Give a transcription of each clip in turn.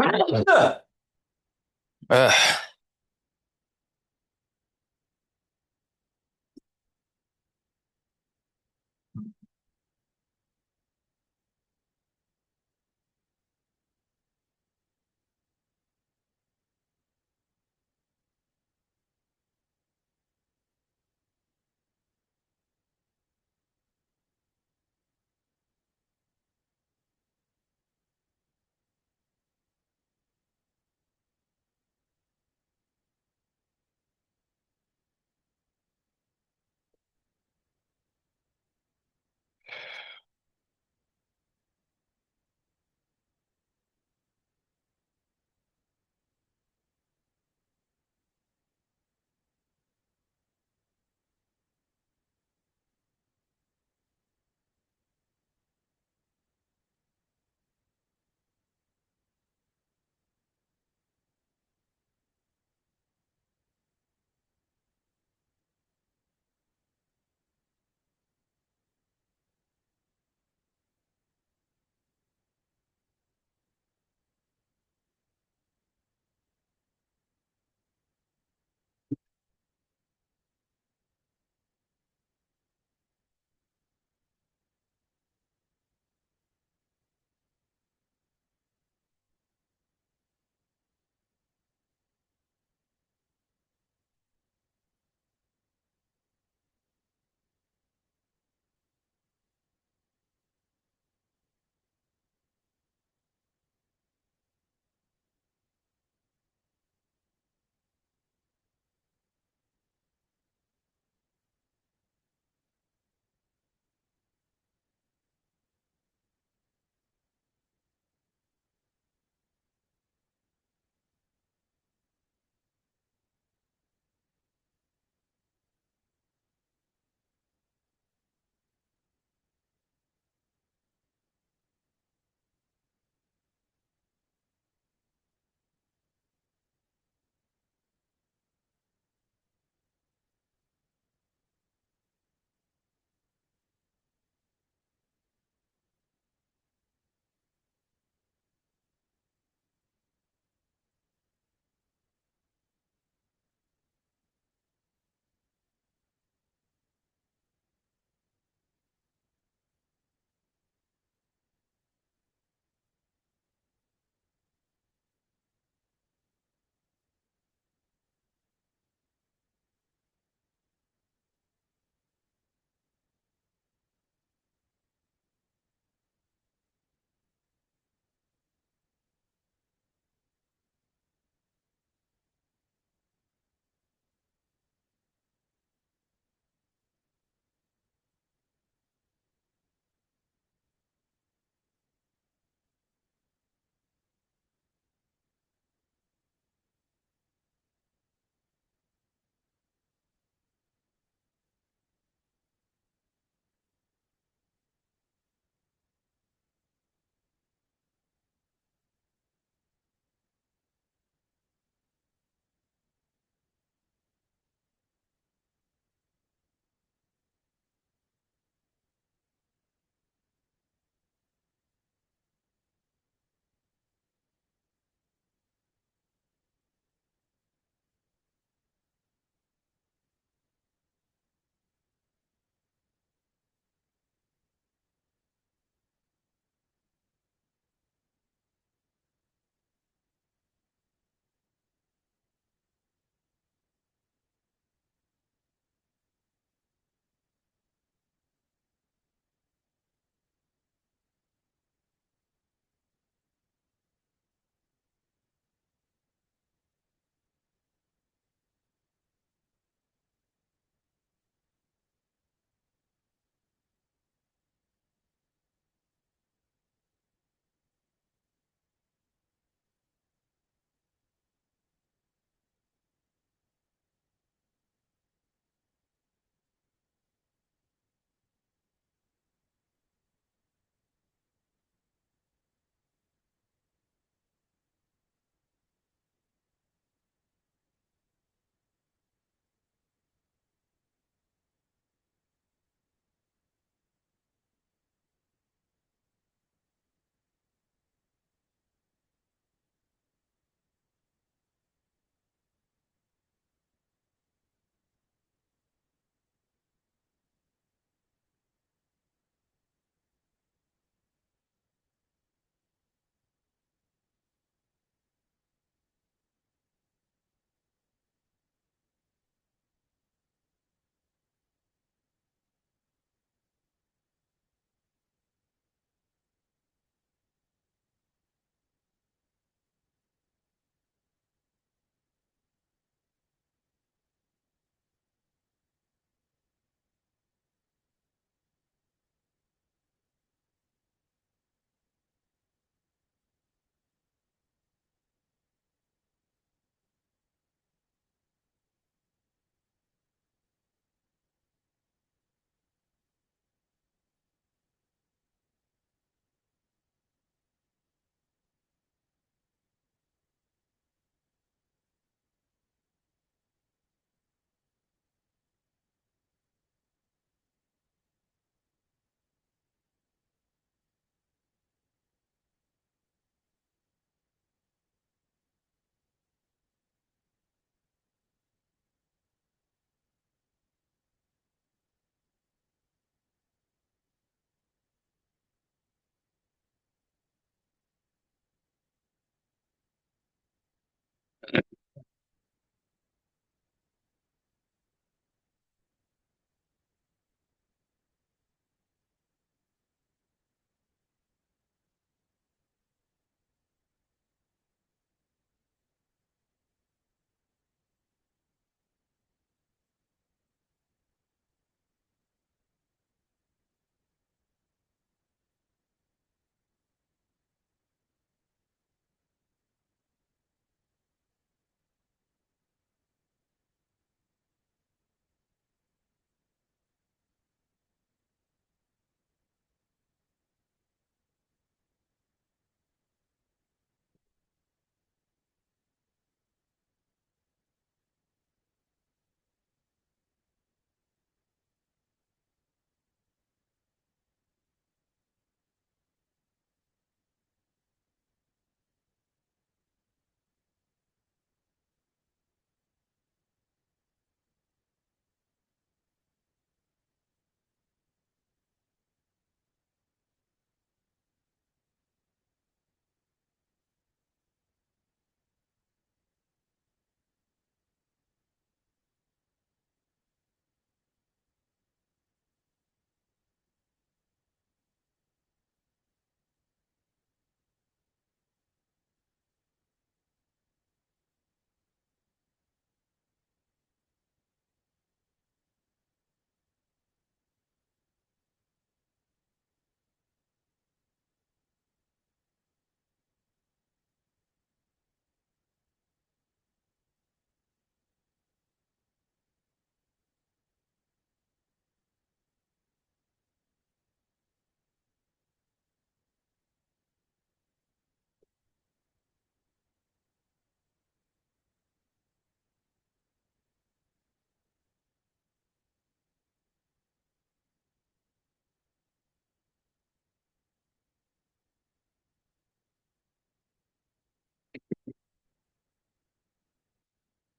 Ugh.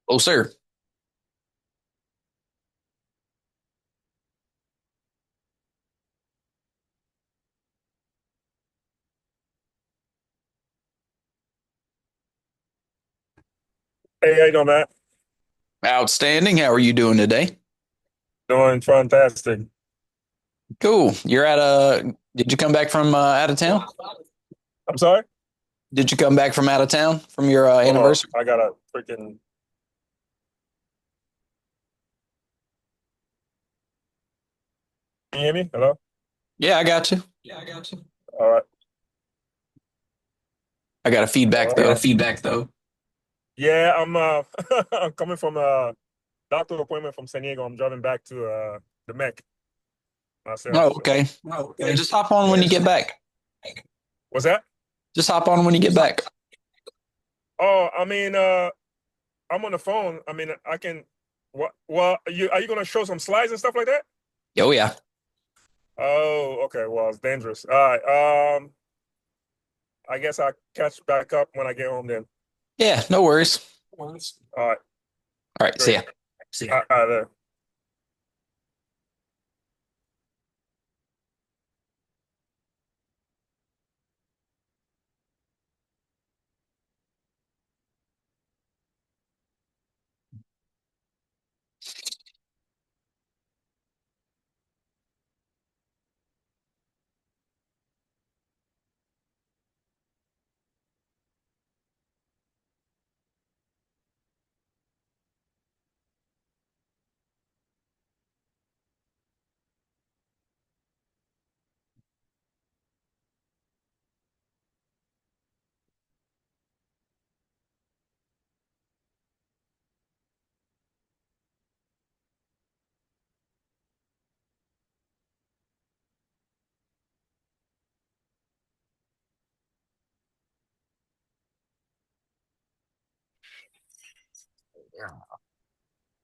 Oh, sir. Hey, how you doing, Matt? Outstanding. How are you doing today? Doing fantastic. Cool. Did you come back from out of town? I'm sorry? Did you come back from out of town from your Hold on. anniversary? I got a freaking. Can you hear me? Hello? Yeah, I got you. All right. I got a All feedback right. though. Yeah, I'm I'm coming from a doctor appointment from San Diego. I'm driving back to the Mech myself. Oh, So okay. Yeah, just hop on when yeah. you get back. What's that? Just hop on when you get back. Oh, I mean, I'm on the phone. I mean, I can. What? Well, are you gonna show some slides and stuff like that? Oh, yeah. Oh, okay. Well, it's dangerous. All right. I guess I'll catch back up when I get home then. Yeah, no worries. All right. All right, see Great. ya. There.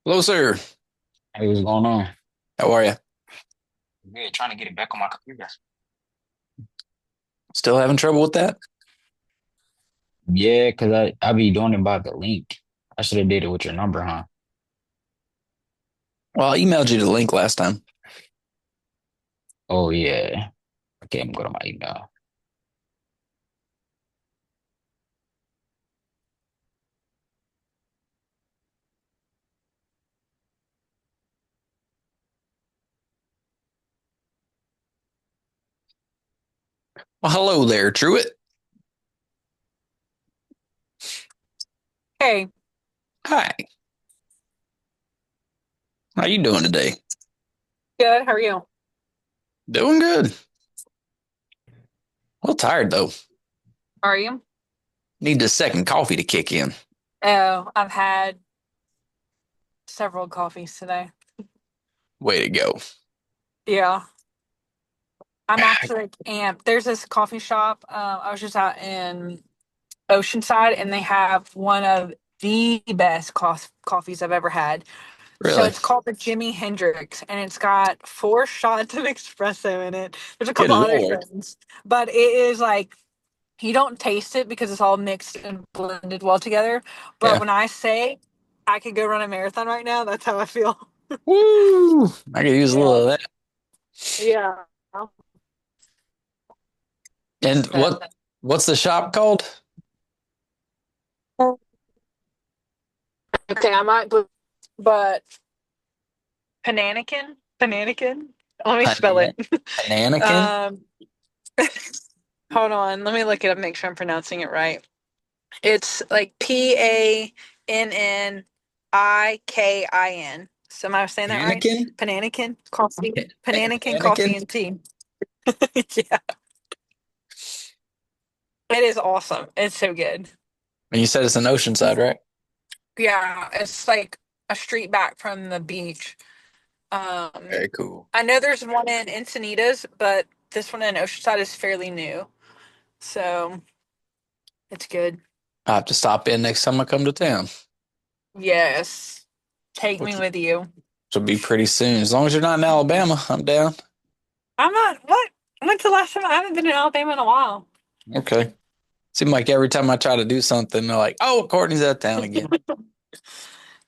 Hello, sir. Hey, what's going on? How are you? Yeah, trying to get it back on my computer. Still having trouble with that? Yeah, cause I be doing it by the link. I should have did it with your number, huh? Well, I emailed you the link last time. Oh yeah. Okay, I'm going to my email. Well, hello there, Truett. Hey, Hi. How you doing today? good. How are you? Doing good. A little tired though. Are you? Need a second coffee to kick in. Oh, I've had several coffees today. Way to go. Yeah, I'm actually like amped. There's this coffee shop. I was just out in Oceanside, and they have one of the best coffees I've ever had. So Really? it's called the Jimi Hendrix, and it's got four shots of espresso in it. There's a Good couple other Lord. things, but it is like you don't taste it because it's all mixed and blended well together. But Yeah. when I say I could go run a marathon right now, that's how I feel. Woo! I could use a Yeah. little of that. Yeah. And So, what's the shop called? okay, but Pananikin? Pananikin? Let me spell Pana- it. Pananikin? Um, hold on. Let me look it up, make sure I'm pronouncing it right. It's like Pananikin. So am I saying that right? Pananikin? Pananikin coffee. Pananikin Pananikin? coffee and tea. Yeah. It is awesome. It's so good. And you said it's in Oceanside, right? Yeah, it's like a street back from the beach. Um, Very cool. I know there's one in Encinitas, but this one in Oceanside is fairly new. So it's good. I have to stop in next time I come to town, Yes. Take me which with you. will be pretty soon. As long as you're not in Alabama, I'm down. I'm not, what? When's the last time I haven't been in Alabama in a while? Okay. Seems like every time I try to do something, they're like, "Oh, Courtney's out of town again."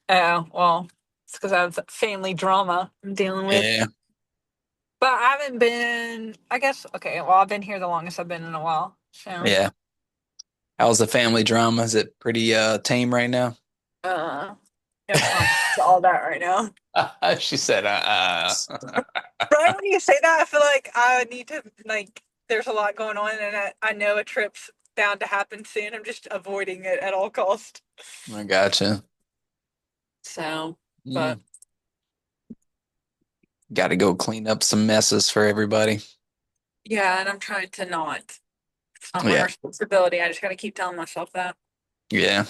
Oh, well, it's because I have family drama I'm dealing with. Yeah. But I haven't been, I guess, okay, well, I've been here the longest I've been in a while. So, Yeah. How's the family drama? Is it pretty tame right now? uh, yep, it's all that right now. She said, Right when you say that, I feel like I need to, like, there's a lot going on, and I know a trip's bound to happen soon. I'm just avoiding it at all cost. I gotcha. So, but Mm. Got to go clean up some messes for everybody. yeah, and I'm trying to not. It's not my Yeah. responsibility. I just got to keep telling myself that. Yeah.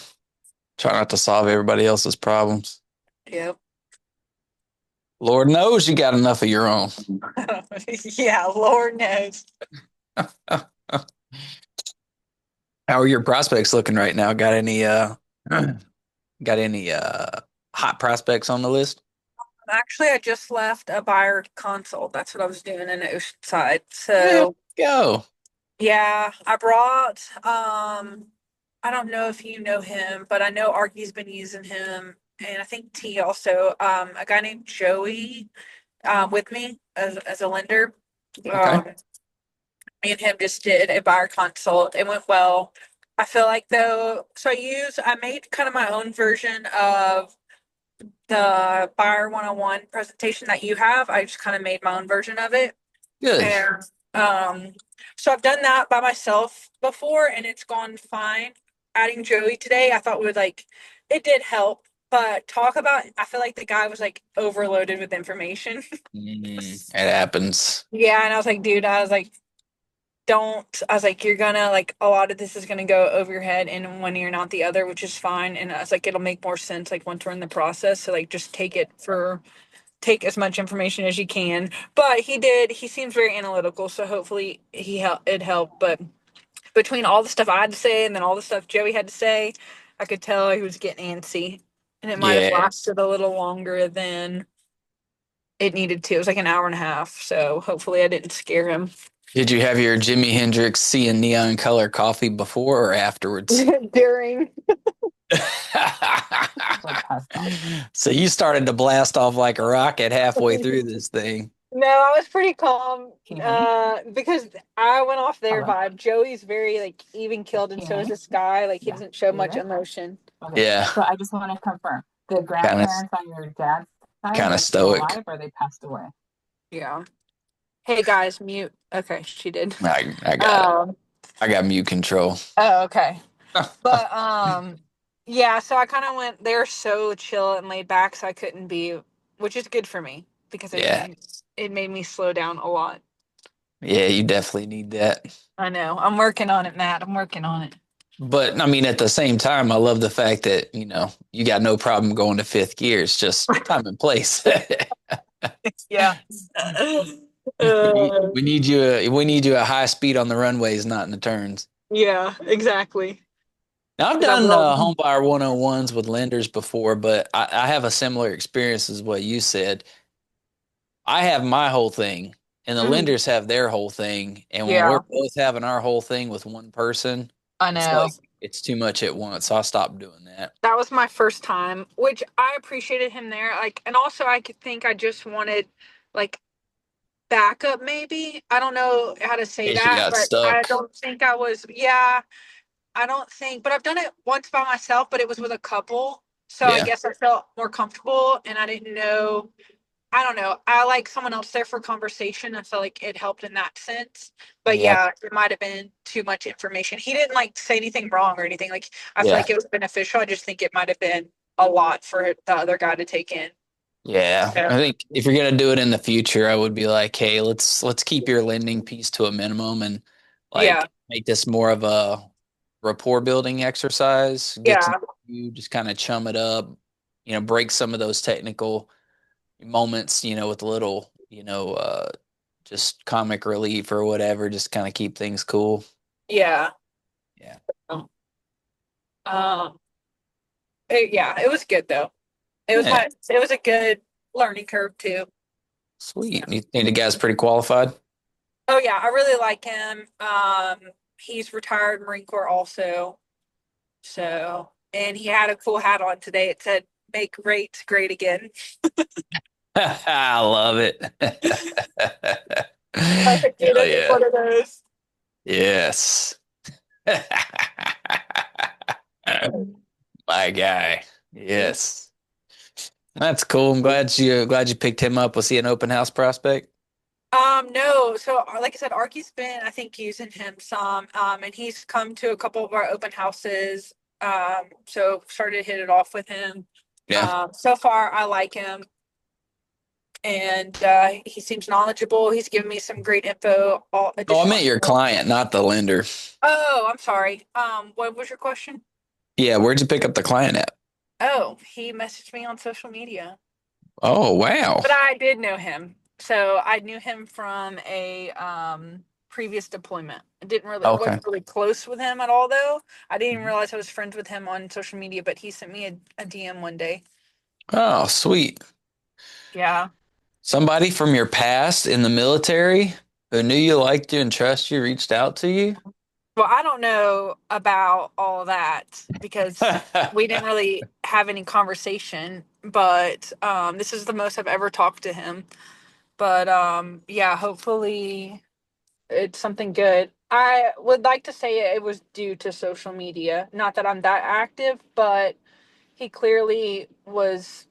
Try not to solve everybody else's problems. Yep. Lord knows you got enough of your own. Yeah, Lord knows. How are your prospects looking right now? Got any hot prospects on the list? Actually, I just left a buyer consult. That's what I was doing in Oceanside. Yeah, So, go. yeah, I brought I don't know if you know him, but I know Arky's been using him, and I think T also, a guy named Joey with me as a lender. Okay. Um, Me and him just did a buyer consult. It went well. I feel like though, so I made kind of my own version of the buyer 101 presentation that you have. I just kind of made my own version of it. Good. And so I've done that by myself before and it's gone fine. Adding Joey today, I thought would like it did help, but talk about I feel like the guy was like overloaded with information. It happens. Yeah, and I was like, dude, I was like, don't I was like, you're gonna like a lot of this is gonna go over your head in one ear, not the other, which is fine. And I was like, it'll make more sense like once we're in the process. So like just take as much information as you can. But he seems very analytical, so hopefully it helped. But between all the stuff I had to say and then all the stuff Joey had to say, I could tell he was getting antsy. And it might have Yeah. lasted a little longer than it needed to. It was like an hour and a half. So hopefully I didn't scare him. Did you have your Jimi Hendrix Sea and Neon Color coffee before or afterwards? During Like passed out. So you started to blast off like a rocket halfway through this thing. No, I was pretty calm Can you hear me? because I went off their Hello? vibe. Joey's very like even keeled, and Can you so hear is me? this guy. Like he Yeah. doesn't show Are you much there? emotion. Okay. Yeah. So I just want to confirm the Kind of grandparents on your dad's side kind of are still stoic. alive or they passed away? Yeah. Hey guys, mute. Okay, she did. I got it. I got mute control. Oh, okay. But yeah, so I kind of went they're so chill and laid back so I couldn't be which is good for me because Yeah. it made me slow down a lot. Yeah, you definitely need that. I know. I'm working on it, Matt. I'm working on it. But I mean, at the same time, I love the fact that, you got no problem going to fifth gear. It's just time and place. Yeah. We need you at high speed on the runways, not in the turns. Yeah, exactly. Now, I've 'Cause I'm done rolling. home buyer 101s with lenders before, but I have a similar experience as what you said. I have my whole thing, and the Mhm. lenders have their whole thing. And when we're Yeah, both having our whole thing with one person, I it's know. like it's too much at once. So I stopped doing that. That was my first time, which I appreciated him there. Like, and also I could think I just wanted like backup, maybe. I don't know how to say In case you that, got but I stuck. don't think I was, yeah, I don't think, but I've done it once by myself, but it was with a couple. So I Yeah. guess I felt more comfortable and I didn't know. I don't know. I like someone else there for conversation. I feel like it helped in that sense. But Yeah. yeah, it might have been too much information. He didn't like say anything wrong or anything. Like I feel Yeah. like it was beneficial. I just think it might have been a lot for the other guy to take in. Yeah. Yeah. I think if you're gonna do it in the future, I would be like, hey, let's keep your lending piece to a minimum and Yeah. like make this more of a rapport building exercise. Get to Yeah. know you, just kind of chum it up, break some of those technical moments, with a little, just comic relief or whatever, just kind of keep things cool. Yeah. Yeah. Um, yeah, it was good though. Yeah. It was a good learning curve too. Sweet. You think the guy's pretty qualified? Oh yeah, I really like him. He's retired Marine Corps also. So, and he had a cool hat on today. It said make rates great again. I love it. Perfect, dude. Hell I need yeah. one of those. Yes. My guy. Yes. That's cool. I'm glad you picked him up. Was he an open house prospect? No. So, like I said, Arky's been, I think, using him some. And he's come to a couple of our open houses. So started to hit it off with him. Yeah. So far, I like him, and he seems knowledgeable. He's given me some great info. All Oh, I additional. meant your client, not the lender. Oh, I'm sorry. What was your question? Yeah, where'd you pick up the client at? Oh, he messaged me on social media. Oh, wow. But I did know him. So I knew him from a previous deployment. I didn't really Okay. wasn't really close with him at all though. I didn't even Mhm. realize I was friends with him on social media, but he sent me a DM one day. Oh, sweet. Yeah. Somebody from your past in the military who knew you, liked you, and trust you reached out to you? Well, I don't know about all that because we didn't really have any conversation, but this is the most I've ever talked to him. But yeah, hopefully it's something good. I would like to say it was due to social media. Not that I'm that active, but he clearly was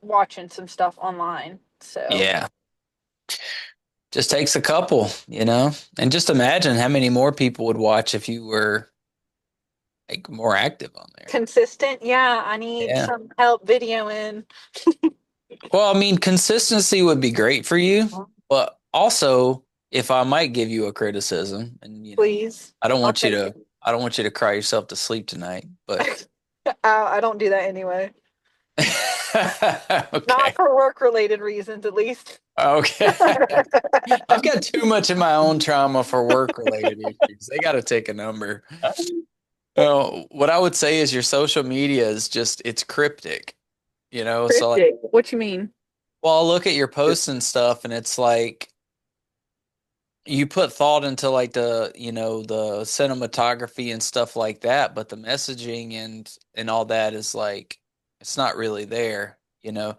watching some stuff online. So, Yeah. Just takes a couple, you know? And just imagine how many more people would watch if you were like more active on there. consistent. Yeah, I need Yeah. some help videoing. Well, I mean, consistency would be great for you, but also if I might give you a criticism, and Please. I'll take it. I don't want you to cry yourself to sleep tonight, but I don't do that anyway. okay. Not for work related reasons, at least. Okay. I've got too much of my own trauma for work related issues. They got to take a number. Well, what I would say is your social media is just, it's cryptic, you know? So like, Cryptic. What you mean? well, I'll look at your posts and stuff and it's like, you put thought into like the cinematography and stuff like that, but the messaging and all that is like, it's not really there, you know?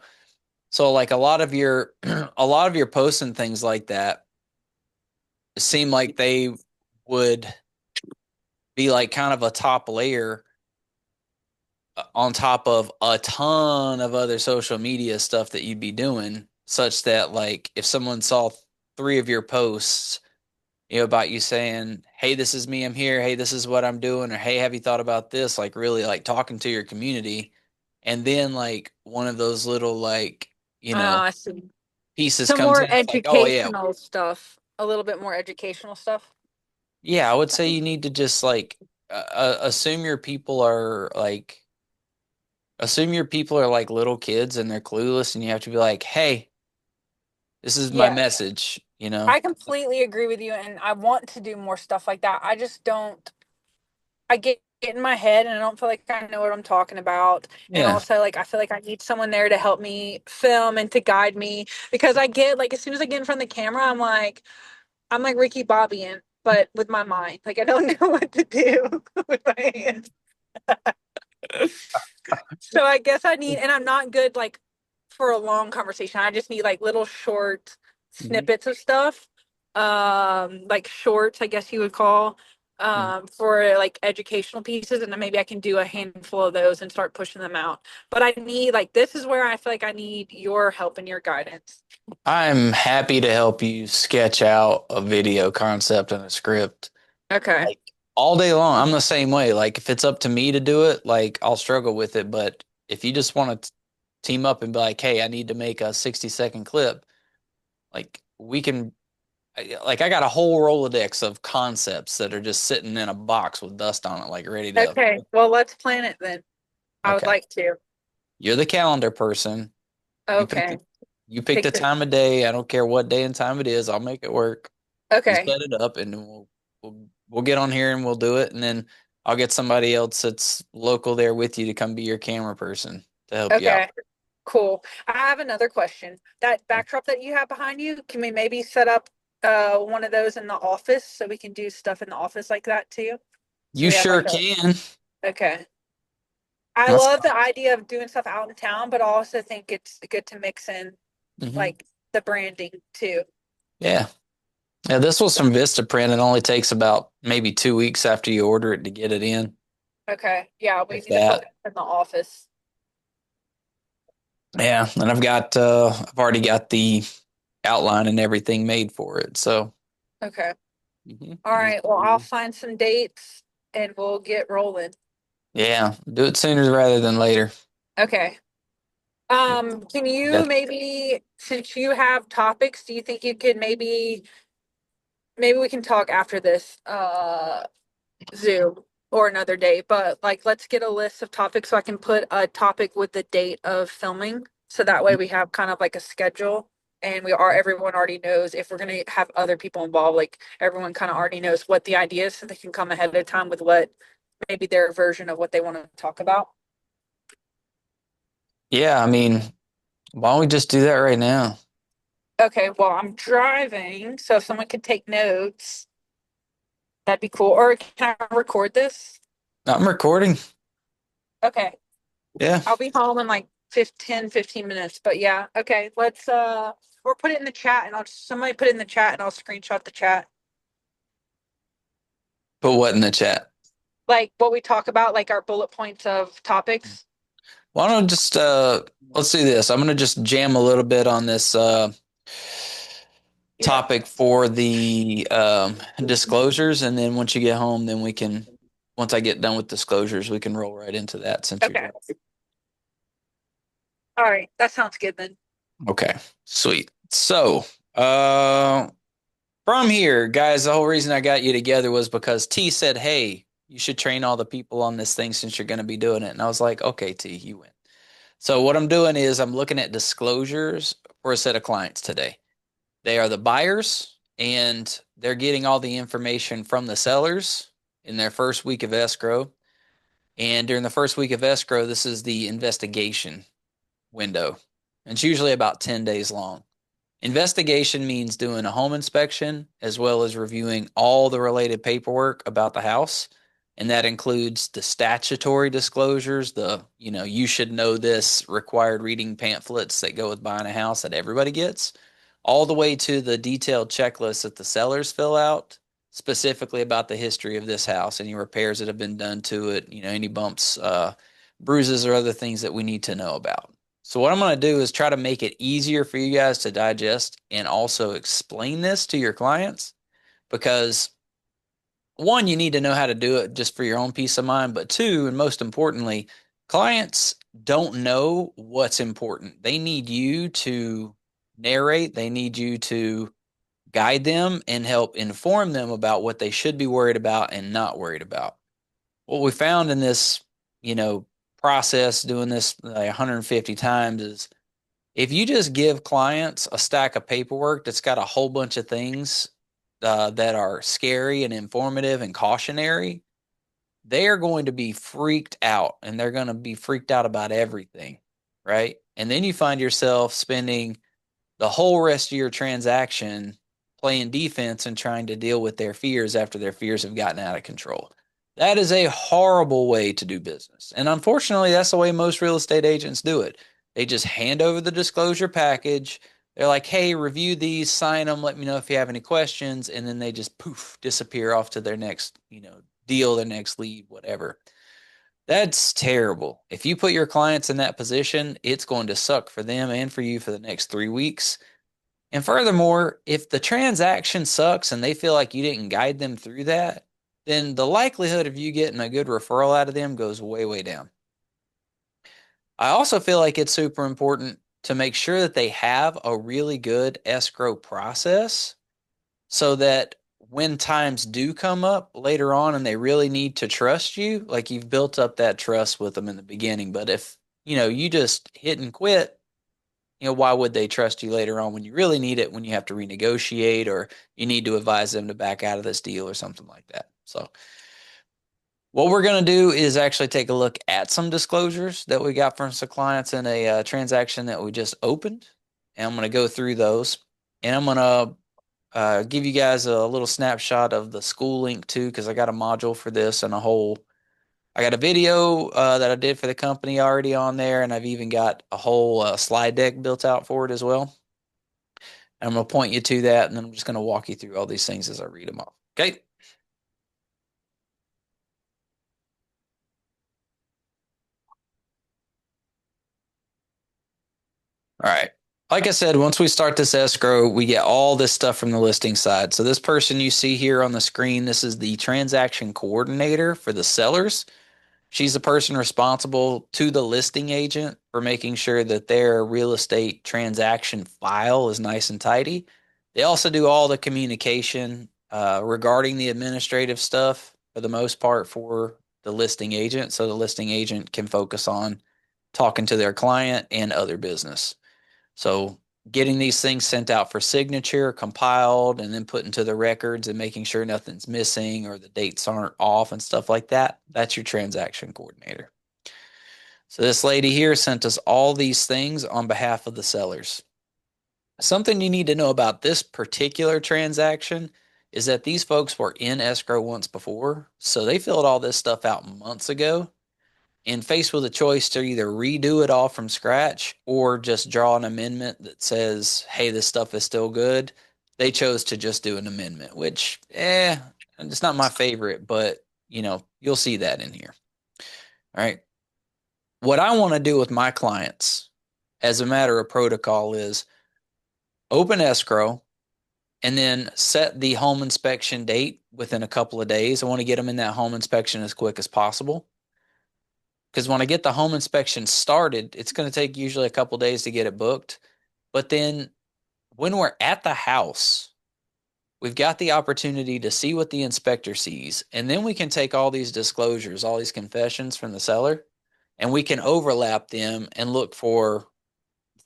So like a lot of your, a lot of your posts and things like that seem like they would be like kind of a top layer on top of a ton of other social media stuff that you'd be doing, such that like if someone saw three of your posts, you know, about you saying, "Hey, this is me, I'm here. Hey, this is what I'm doing," or "Hey, have you thought about this?" Like really like talking to your community, and then like one of those little like, you know, I see. pieces Some comes more in. It's like, "Oh yeah, educational stuff. A little bit more educational stuff. yeah." I would say you need to just like assume your people are like assume your people are like little kids and they're clueless, and you have to be like, "Hey, this is my Yeah, message," you know? I completely agree with you, and I want to do more stuff like that. I just don't. I get in my head, and I don't feel like I know what I'm talking about. And Yeah. also, like, I feel like I need someone there to help me film and to guide me because I get like as soon as I get in front of the camera, I'm like Ricky Bobby, and but with my mind, like I don't know what to do with my hands. So I guess I need, and I'm not good like for a long conversation. I just need like little short Mhm. snippets of stuff, like shorts, I guess you would call, Mhm. for like educational pieces, and then maybe I can do a handful of those and start pushing them out. But I need like this is where I feel like I need your help and your guidance. I'm happy to help you sketch out a video concept and a script Okay. like all day long. I'm the same way. Like if it's up to me to do it, like I'll struggle with it. But if you just want to team up and be like, "Hey, I need to make a 60-second clip," like we can, like I got a whole Rolodex of concepts that are just sitting in a box with dust on it, like ready to. Okay. Well, let's plan it then. I would Okay. like to. You're the calendar person. You pick Okay. the you pick Pick the the. time of day. I don't care what day and time it is. I'll make it work. You Okay. set it up, and then we'll get on here and we'll do it, and then I'll get somebody else that's local there with you to come be your camera person to help you out. Okay. Cool. I have another question. That backdrop that you have behind you, can we maybe set up one of those in the office so we can do stuff in the office like that too? So You we have sure like a can. okay. I That's love the idea of doing stuff out in town, but I also think it's good to mix in Mhm. like the branding too. Yeah. Yeah, this was from Vistaprint. It only takes about maybe 2 weeks after you order it to get it in. Okay. Yeah, we If need to put that. that in the office. Yeah, and I've already got the outline and everything made for it. So, Okay. mhm. All right. Well, I'll find some dates and we'll get rolling. Yeah, do it sooner rather than later. Okay. Can you That maybe, since you have topics, do you think you could maybe we can talk after this Zoom or another day, but like let's get a list of topics so I can put a topic with the date of filming. So that way we have kind of like a schedule and everyone already knows if we're gonna have other people involved, like everyone kind of already knows what the idea is so they can come ahead of time with what maybe their version of what they want to talk about. Yeah, I mean, why don't we just do that right now? Okay, well, I'm driving, so if someone could take notes, that'd be cool. Or can I record this? I'm recording. Okay. Yeah. I'll be home in like 15 minutes. But yeah, okay, let's or put it in the chat and somebody put it in the chat and I'll screenshot the chat. Put what in the chat? Like what we talk about, like our bullet points of topics. Why don't just let's do this. I'm gonna just jam a little bit on this Yeah. topic for the disclosures, and then once you get home, then once I get done with disclosures, we can roll right into that since you're Okay. driving. All right. That sounds good then. Okay, sweet. So, from here, guys, the whole reason I got you together was because T said, "Hey, you should train all the people on this thing since you're going to be doing it." And I was like, "Okay, T, you win." So what I'm doing is I'm looking at disclosures for a set of clients today. They are the buyers and they're getting all the information from the sellers in their first week of escrow. And during the first week of escrow, this is the investigation window. And it's usually about 10 days long. Investigation means doing a home inspection as well as reviewing all the related paperwork about the house. And that includes the statutory disclosures, you should know this required reading pamphlets that go with buying a house that everybody gets, all the way to the detailed checklist that the sellers fill out specifically about the history of this house, any repairs that have been done to it, any bumps, bruises, or other things that we need to know about. So what I'm going to do is try to make it easier for you guys to digest and also explain this to your clients because one, you need to know how to do it just for your own peace of mind, but two, and most importantly, clients don't know what's important. They need you to narrate, they need you to guide them and help inform them about what they should be worried about and not worried about. What we found in this, you know, process doing this like 150 times is if you just give clients a stack of paperwork that's got a whole bunch of things that are scary and informative and cautionary, they are going to be freaked out and they're going to be freaked out about everything, right? And then you find yourself spending the whole rest of your transaction playing defense and trying to deal with their fears after their fears have gotten out of control. That is a horrible way to do business. And unfortunately, that's the way most real estate agents do it. They just hand over the disclosure package. They're like, hey, review these, sign them, let me know if you have any questions. And then they just poof, disappear off to their next, deal, their next lead, whatever. That's terrible. If you put your clients in that position, it's going to suck for them and for you for the next 3 weeks. And furthermore, if the transaction sucks and they feel like you didn't guide them through that, then the likelihood of you getting a good referral out of them goes way, way down. I also feel like it's super important to make sure that they have a really good escrow process so that when times do come up later on and they really need to trust you, like you've built up that trust with them in the beginning. But if, you just hit and quit, why would they trust you later on when you really need it, when you have to renegotiate or you need to advise them to back out of this deal or something like that? So what we're going to do is actually take a look at some disclosures that we got from some clients in a transaction that we just opened. And I'm going to go through those. And I'm going to give you guys a little snapshot of the school link too, because I got a module for this and a whole I got a video that I did for the company already on there, and I've even got a whole slide deck built out for it as well. And I'm going to point you to that, and then I'm just going to walk you through all these things as I read them off. Okay. All right. Like I said, once we start this escrow, we get all this stuff from the listing side. So this person you see here on the screen, this is the transaction coordinator for the sellers. She's the person responsible to the listing agent for making sure that their real estate transaction file is nice and tidy. They also do all the communication regarding the administrative stuff for the most part for the listing agent. So the listing agent can focus on talking to their client and other business. So getting these things sent out for signature, compiled, and then put into the records and making sure nothing's missing or the dates aren't off and stuff like that. That's your transaction coordinator. So this lady here sent us all these things on behalf of the sellers. Something you need to know about this particular transaction is that these folks were in escrow once before. So they filled all this stuff out months ago. And faced with a choice to either redo it all from scratch or just draw an amendment that says, hey, this stuff is still good, they chose to just do an amendment, which, it's not my favorite, but, you'll see that in here. All right. What I want to do with my clients as a matter of protocol is open escrow and then set the home inspection date within a couple of days. I want to get them in that home inspection as quick as possible. Because when I get the home inspection started, it's going to take usually a couple days to get it booked. But then when we're at the house, we've got the opportunity to see what the inspector sees. And then we can take all these disclosures, all these confessions from the seller, and we can overlap them and look for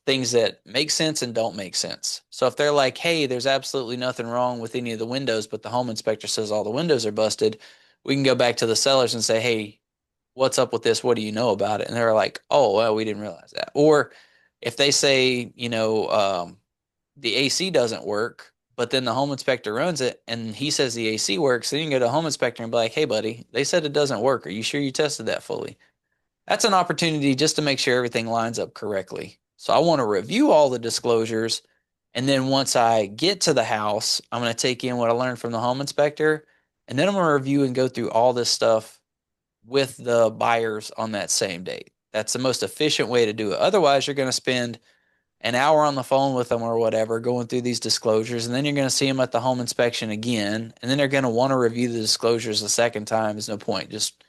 things that make sense and don't make sense. So if they're like, hey, there's absolutely nothing wrong with any of the windows, but the home inspector says all the windows are busted, we can go back to the sellers and say, hey, what's up with this? What do you know about it? And they're like, oh, well, we didn't realize that. Or if they say, the AC doesn't work, but then the home inspector runs it and he says the AC works, then you can go to the home inspector and be like, hey, buddy, they said it doesn't work. Are you sure you tested that fully? That's an opportunity just to make sure everything lines up correctly. So I want to review all the disclosures. And then once I get to the house, I'm going to take in what I learned from the home inspector. And then I'm going to review and go through all this stuff with the buyers on that same date. That's the most efficient way to do it. Otherwise, you're going to spend an hour on the phone with them or whatever, going through these disclosures, and then you're going to see them at the home inspection again, and then they're going to want to review the disclosures a second time. There's no point. Just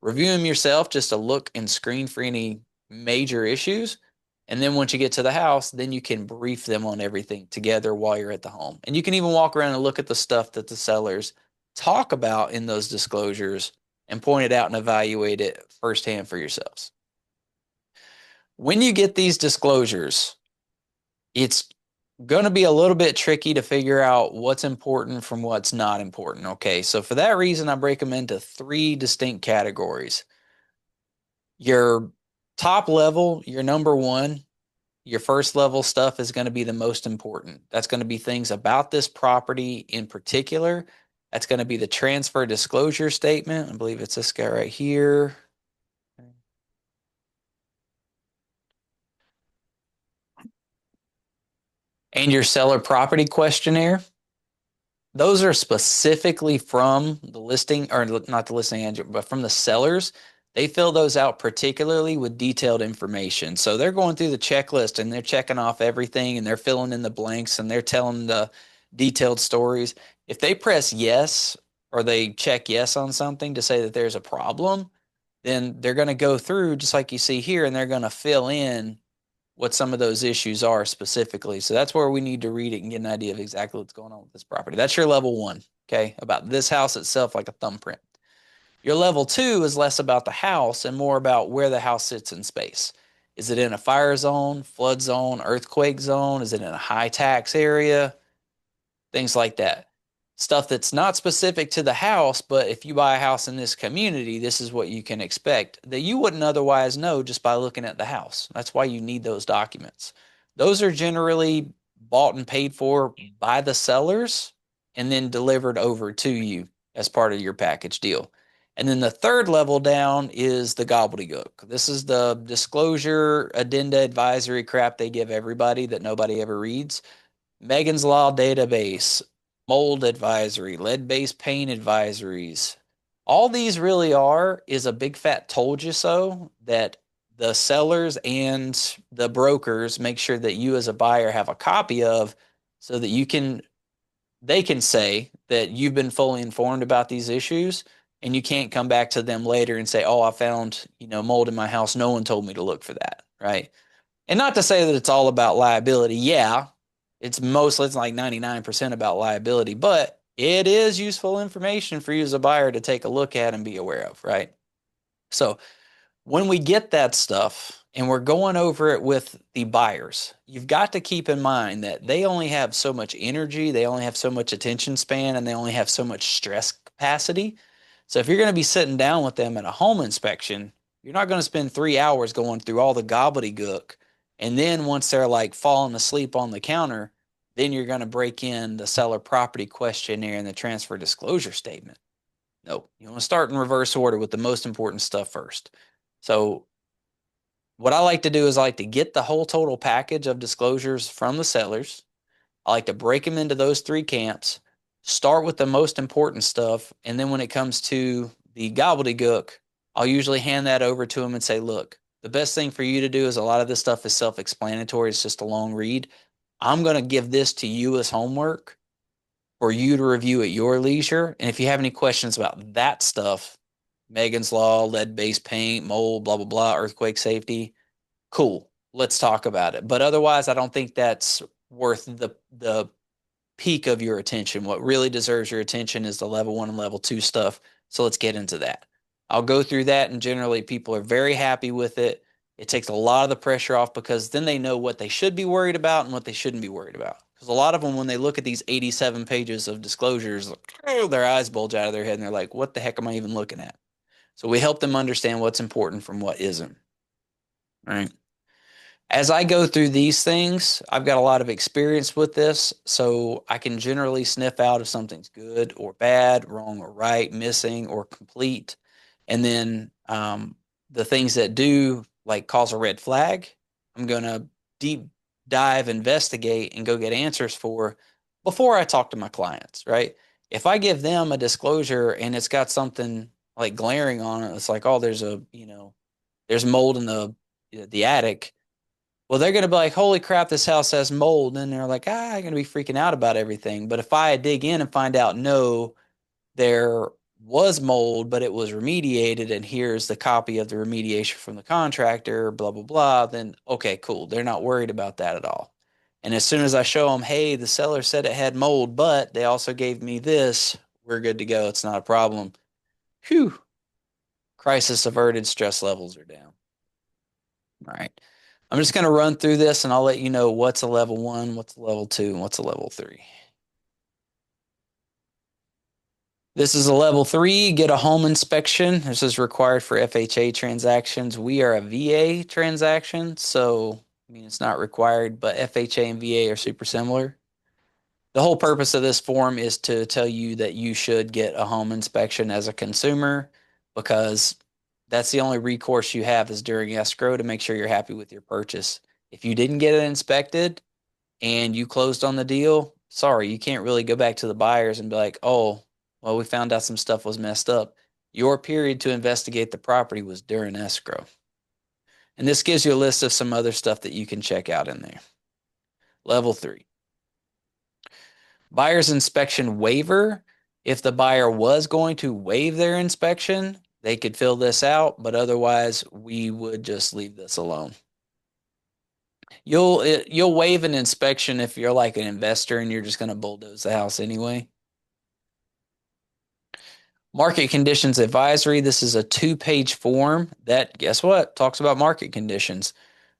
review them yourself just to look and screen for any major issues. And then once you get to the house, then you can brief them on everything together while you're at the home. And you can even walk around and look at the stuff that the sellers talk about in those disclosures and point it out and evaluate it firsthand for yourselves. When you get these disclosures, it's going to be a little bit tricky to figure out what's important from what's not important. Okay, so for that reason, I break them into 3 distinct categories. Your top level, your number one, your first level stuff is going to be the most important. That's going to be things about this property in particular. That's going to be the transfer disclosure statement. I believe it's this guy right here. And your seller property questionnaire. Those are specifically from the listing, or not the listing agent, but from the sellers. They fill those out particularly with detailed information. So they're going through the checklist and they're checking off everything and they're filling in the blanks and they're telling the detailed stories. If they press yes or they check yes on something to say that there's a problem, then they're going to go through just like you see here and they're going to fill in what some of those issues are specifically. So that's where we need to read it and get an idea of exactly what's going on with this property. That's your level 1, okay, about this house itself, like a thumbprint. Your level 2 is less about the house and more about where the house sits in space. Is it in a fire zone, flood zone, earthquake zone? Is it in a high tax area? Things like that. Stuff that's not specific to the house, but if you buy a house in this community, this is what you can expect that you wouldn't otherwise know just by looking at the house. That's why you need those documents. Those are generally bought and paid for by the sellers and then delivered over to you as part of your package deal. And then the third level down is the gobbledygook. This is the disclosure, addenda, advisory crap they give everybody that nobody ever reads. Megan's Law database, mold advisory, lead-based paint advisories. All these really are is a big fat told you so that the sellers and the brokers make sure that you as a buyer have a copy of so that they can say that you've been fully informed about these issues and you can't come back to them later and say, oh, I found, mold in my house. No one told me to look for that. Right. And not to say that it's all about liability. Yeah, it's like 99% about liability, but it is useful information for you as a buyer to take a look at and be aware of, right? So when we get that stuff and we're going over it with the buyers, you've got to keep in mind that they only have so much energy, they only have so much attention span, and they only have so much stress capacity. So if you're going to be sitting down with them at a home inspection, you're not going to spend 3 hours going through all the gobbledygook. And then once they're like falling asleep on the counter, then you're going to break in the seller property questionnaire and the transfer disclosure statement. No, you want to start in reverse order with the most important stuff first. So what I like to do is I like to get the whole total package of disclosures from the sellers. I like to break them into those 3 camps, start with the most important stuff. And then when it comes to the gobbledygook, I'll usually hand that over to them and say, look, the best thing for you to do is a lot of this stuff is self-explanatory. It's just a long read. I'm going to give this to you as homework for you to review at your leisure. And if you have any questions about that stuff, Megan's Law, lead-based paint, mold, blah, blah, blah, earthquake safety, cool. Let's talk about it. But otherwise, I don't think that's worth the peak of your attention. What really deserves your attention is the level 1 and level 2 stuff. So let's get into that. I'll go through that, and generally people are very happy with it. It takes a lot of the pressure off because then they know what they should be worried about and what they shouldn't be worried about. Because a lot of them, when they look at these 87 pages of disclosures, their eyes bulge out of their head and they're like, what the heck am I even looking at? So we help them understand what's important from what isn't. All right. As I go through these things, I've got a lot of experience with this, so I can generally sniff out if something's good or bad, wrong or right, missing or complete. And then the things that do like cause a red flag, I'm going to deep dive, investigate, and go get answers for before I talk to my clients, right? If I give them a disclosure and it's got something like glaring on it, it's like, oh, there's mold in the attic. Well, they're going to be like, holy crap, this house has mold. And they're like, I'm going to be freaking out about everything. But if I dig in and find out, no, there was mold, but it was remediated, and here's the copy of the remediation from the contractor, blah, blah, blah, then okay, cool. They're not worried about that at all. And as soon as I show them, hey, the seller said it had mold, but they also gave me this, we're good to go. It's not a problem. Whew. Crisis averted, stress levels are down. All right. I'm just going to run through this and I'll let you know what's a level 1, what's a level 2, and what's a level 3. This is a level 3, get a home inspection. This is required for FHA transactions. We are a VA transaction, so it's not required, but FHA and VA are super similar. The whole purpose of this form is to tell you that you should get a home inspection as a consumer, because that's the only recourse you have is during escrow to make sure you're happy with your purchase. If you didn't get it inspected and you closed on the deal, sorry, you can't really go back to the buyers and be like, oh, well, we found out some stuff was messed up. Your period to investigate the property was during escrow. And this gives you a list of some other stuff that you can check out in there. Level 3. Buyer's inspection waiver. If the buyer was going to waive their inspection, they could fill this out, but otherwise we would just leave this alone. You'll waive an inspection if you're like an investor and you're just going to bulldoze the house anyway. Market conditions advisory. This is a 2-page form that, guess what, talks about market conditions.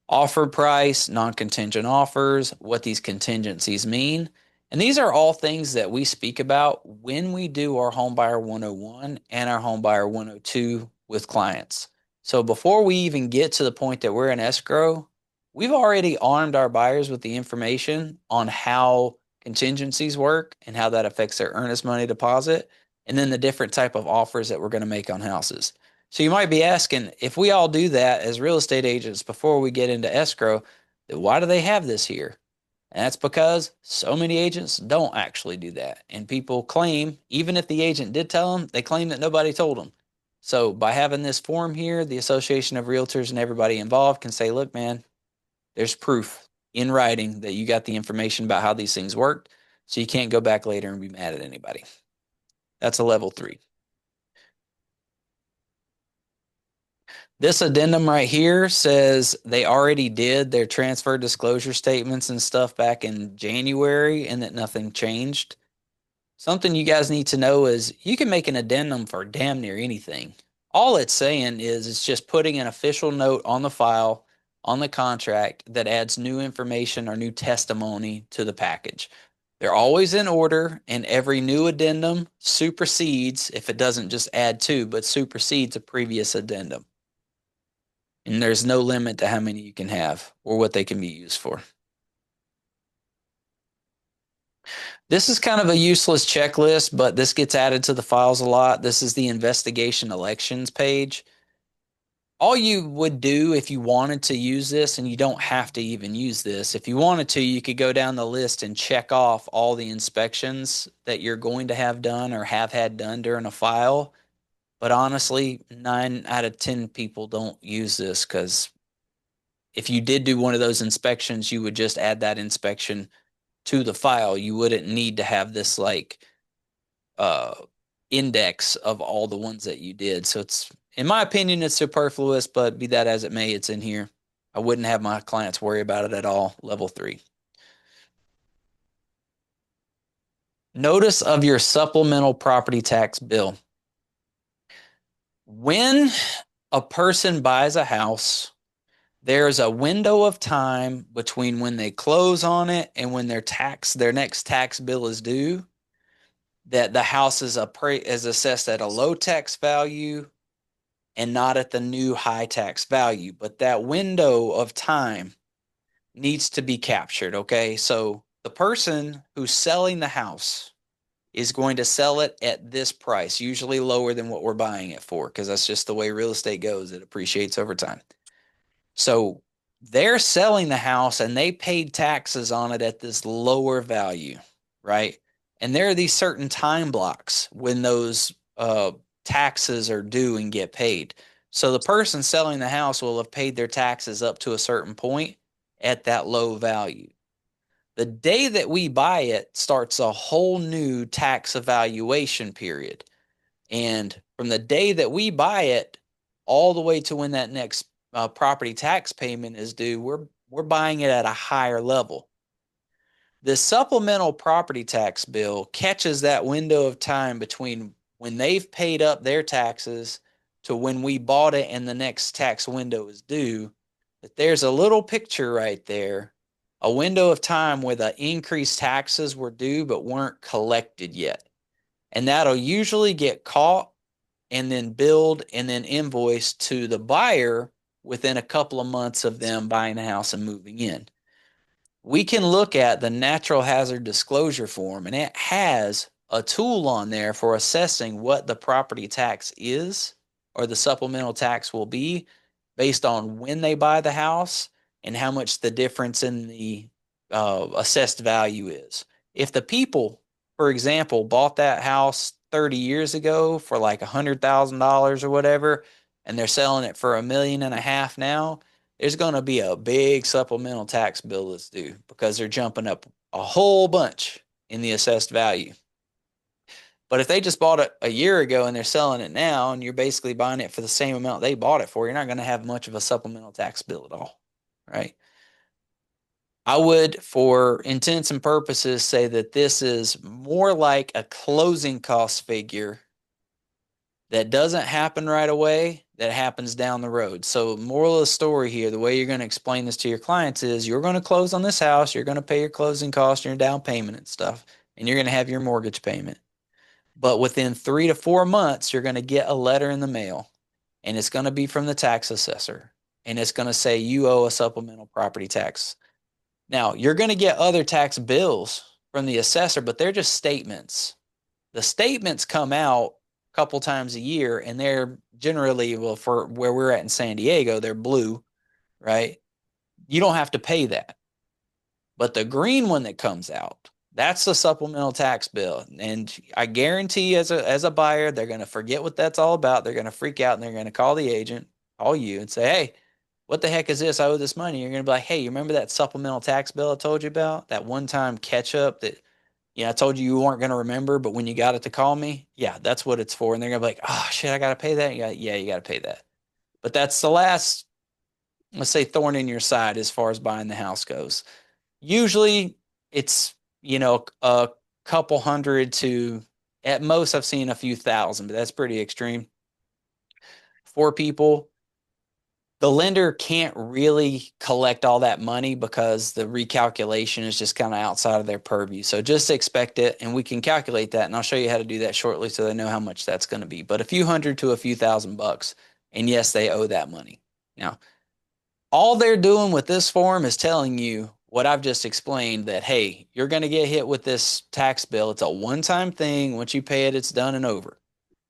Offer price, non-contingent offers, what these contingencies mean. And these are all things that we speak about when we do our Homebuyer 101 and our Homebuyer 102 with clients. So before we even get to the point that we're in escrow, we've already armed our buyers with the information on how contingencies work and how that affects their earnest money deposit. and then the different type of offers that we're going to make on houses. So you might be asking, if we all do that as real estate agents before we get into escrow, then why do they have this here? And that's because so many agents don't actually do that. And people claim, even if the agent did tell them, they claim that nobody told them. So by having this form here, the Association of Realtors and everybody involved can say, look, man, there's proof in writing that you got the information about how these things worked. So you can't go back later and be mad at anybody. That's a level 3. This addendum right here says they already did their transfer disclosure statements and stuff back in January and that nothing changed. Something you guys need to know is you can make an addendum for damn near anything. All it's saying is it's just putting an official note on the file, on the contract that adds new information or new testimony to the package. They're always in order, and every new addendum supersedes, if it doesn't just add to, but supersedes a previous addendum. And there's no limit to how many you can have or what they can be used for. This is kind of a useless checklist, but this gets added to the files a lot. This is the investigation elections page. All you would do if you wanted to use this, and you don't have to even use this, if you wanted to, you could go down the list and check off all the inspections that you're going to have done or have had done during a file. But honestly, 9 out of 10 people don't use this because if you did do one of those inspections, you would just add that inspection to the file. You wouldn't need to have this like index of all the ones that you did. So it's, in my opinion, it's superfluous, but be that as it may, it's in here. I wouldn't have my clients worry about it at all. Level 3. Notice of your supplemental property tax bill. When a person buys a house, there's a window of time between when they close on it and when their next tax bill is due, that the house is assessed at a low tax value and not at the new high tax value. But that window of time needs to be captured, okay? So the person who's selling the house is going to sell it at this price, usually lower than what we're buying it for, because that's just the way real estate goes. It appreciates over time. So they're selling the house and they paid taxes on it at this lower value, right? And there are these certain time blocks when those taxes are due and get paid. So the person selling the house will have paid their taxes up to a certain point at that low value. The day that we buy it starts a whole new tax evaluation period. And from the day that we buy it all the way to when that next property tax payment is due, we're buying it at a higher level. The supplemental property tax bill catches that window of time between when they've paid up their taxes to when we bought it and the next tax window is due. That there's a little picture right there, a window of time where the increased taxes were due but weren't collected yet. And that'll usually get caught and then billed and then invoiced to the buyer within a couple of months of them buying the house and moving in. We can look at the natural hazard disclosure form, and it has a tool on there for assessing what the property tax is or the supplemental tax will be based on when they buy the house and how much the difference in the assessed value is. If the people, for example, bought that house 30 years ago for like $100,000 or whatever, and they're selling it for $1.5 million now, there's going to be a big supplemental tax bill that's due because they're jumping up a whole bunch in the assessed value. But if they just bought it a year ago and they're selling it now and you're basically buying it for the same amount they bought it for, you're not going to have much of a supplemental tax bill at all, right? I would, for intents and purposes, say that this is more like a closing cost figure that doesn't happen right away, that happens down the road. So moral of the story here, the way you're going to explain this to your clients is you're going to close on this house, you're going to pay your closing costs, your down payment and stuff, and you're going to have your mortgage payment. But within 3 to 4 months, you're going to get a letter in the mail, and it's going to be from the tax assessor, and it's going to say you owe a supplemental property tax. Now, you're going to get other tax bills from the assessor, but they're just statements. The statements come out a couple times a year, and they're generally, well, for where we're at in San Diego, they're blue, right? You don't have to pay that. But the green one that comes out, that's the supplemental tax bill. And I guarantee as a buyer, they're going to forget what that's all about. They're going to freak out and they're going to call the agent, call you and say, hey, what the heck is this? I owe this money. You're going to be like, hey, you remember that supplemental tax bill I told you about? That one-time catch-up that, I told you weren't going to remember, but when you got it to call me, yeah, that's what it's for. And they're going to be like, oh, shit, I got to pay that? You got to pay that. But that's the last, let's say, thorn in your side as far as buying the house goes. Usually it's, a couple hundred to, at most I've seen a few thousand, but that's pretty extreme. For people, the lender can't really collect all that money because the recalculation is just kind of outside of their purview. So just expect it, and we can calculate that, and I'll show you how to do that shortly so they know how much that's going to be. But a few hundred to a few $1,000, and yes, they owe that money. Now, all they're doing with this form is telling you what I've just explained, that, hey, you're going to get hit with this tax bill. It's a one-time thing. Once you pay it, it's done and over.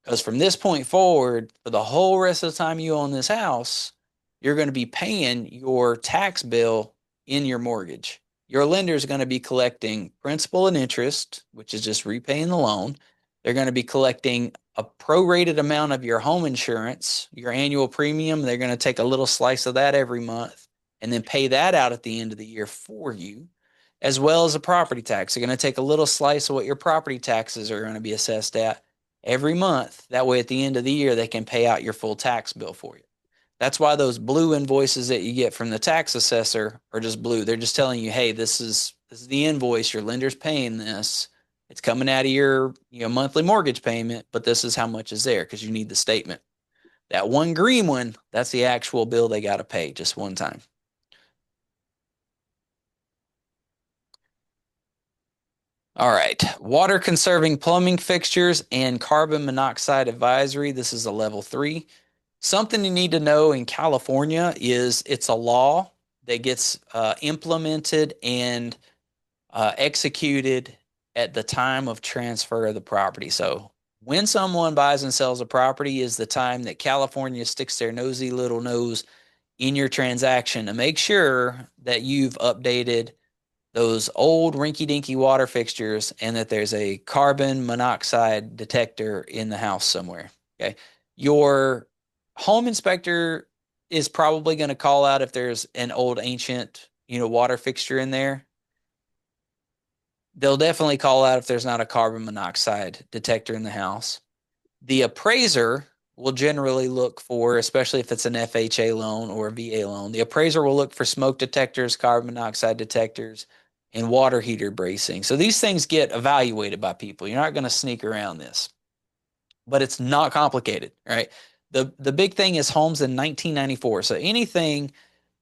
Because from this point forward, for the whole rest of the time you own this house, you're going to be paying your tax bill in your mortgage. Your lender is going to be collecting principal and interest, which is just repaying the loan. They're going to be collecting a prorated amount of your home insurance, your annual premium. They're going to take a little slice of that every month and then pay that out at the end of the year for you, as well as a property tax. They're going to take a little slice of what your property taxes are going to be assessed at every month. That way, at the end of the year, they can pay out your full tax bill for you. That's why those blue invoices that you get from the tax assessor are just blue. They're just telling you, hey, this is the invoice. Your lender's paying this. It's coming out of your monthly mortgage payment, but this is how much is there because you need the statement. That one green one, that's the actual bill they got to pay just one time. All right, water conserving plumbing fixtures and carbon monoxide advisory. This is a level 3. Something you need to know in California is it's a law that gets implemented and executed at the time of transfer of the property. So when someone buys and sells a property is the time that California sticks their nosy little nose in your transaction to make sure that you've updated those old rinky-dinky water fixtures and that there's a carbon monoxide detector in the house somewhere. Okay. Your home inspector is probably going to call out if there's an old ancient, water fixture in there. They'll definitely call out if there's not a carbon monoxide detector in the house. The appraiser will generally look for, especially if it's an FHA loan or a VA loan, the appraiser will look for smoke detectors, carbon monoxide detectors, and water heater bracing. So these things get evaluated by people. You're not going to sneak around this, but it's not complicated, right? The big thing is homes in 1994. So anything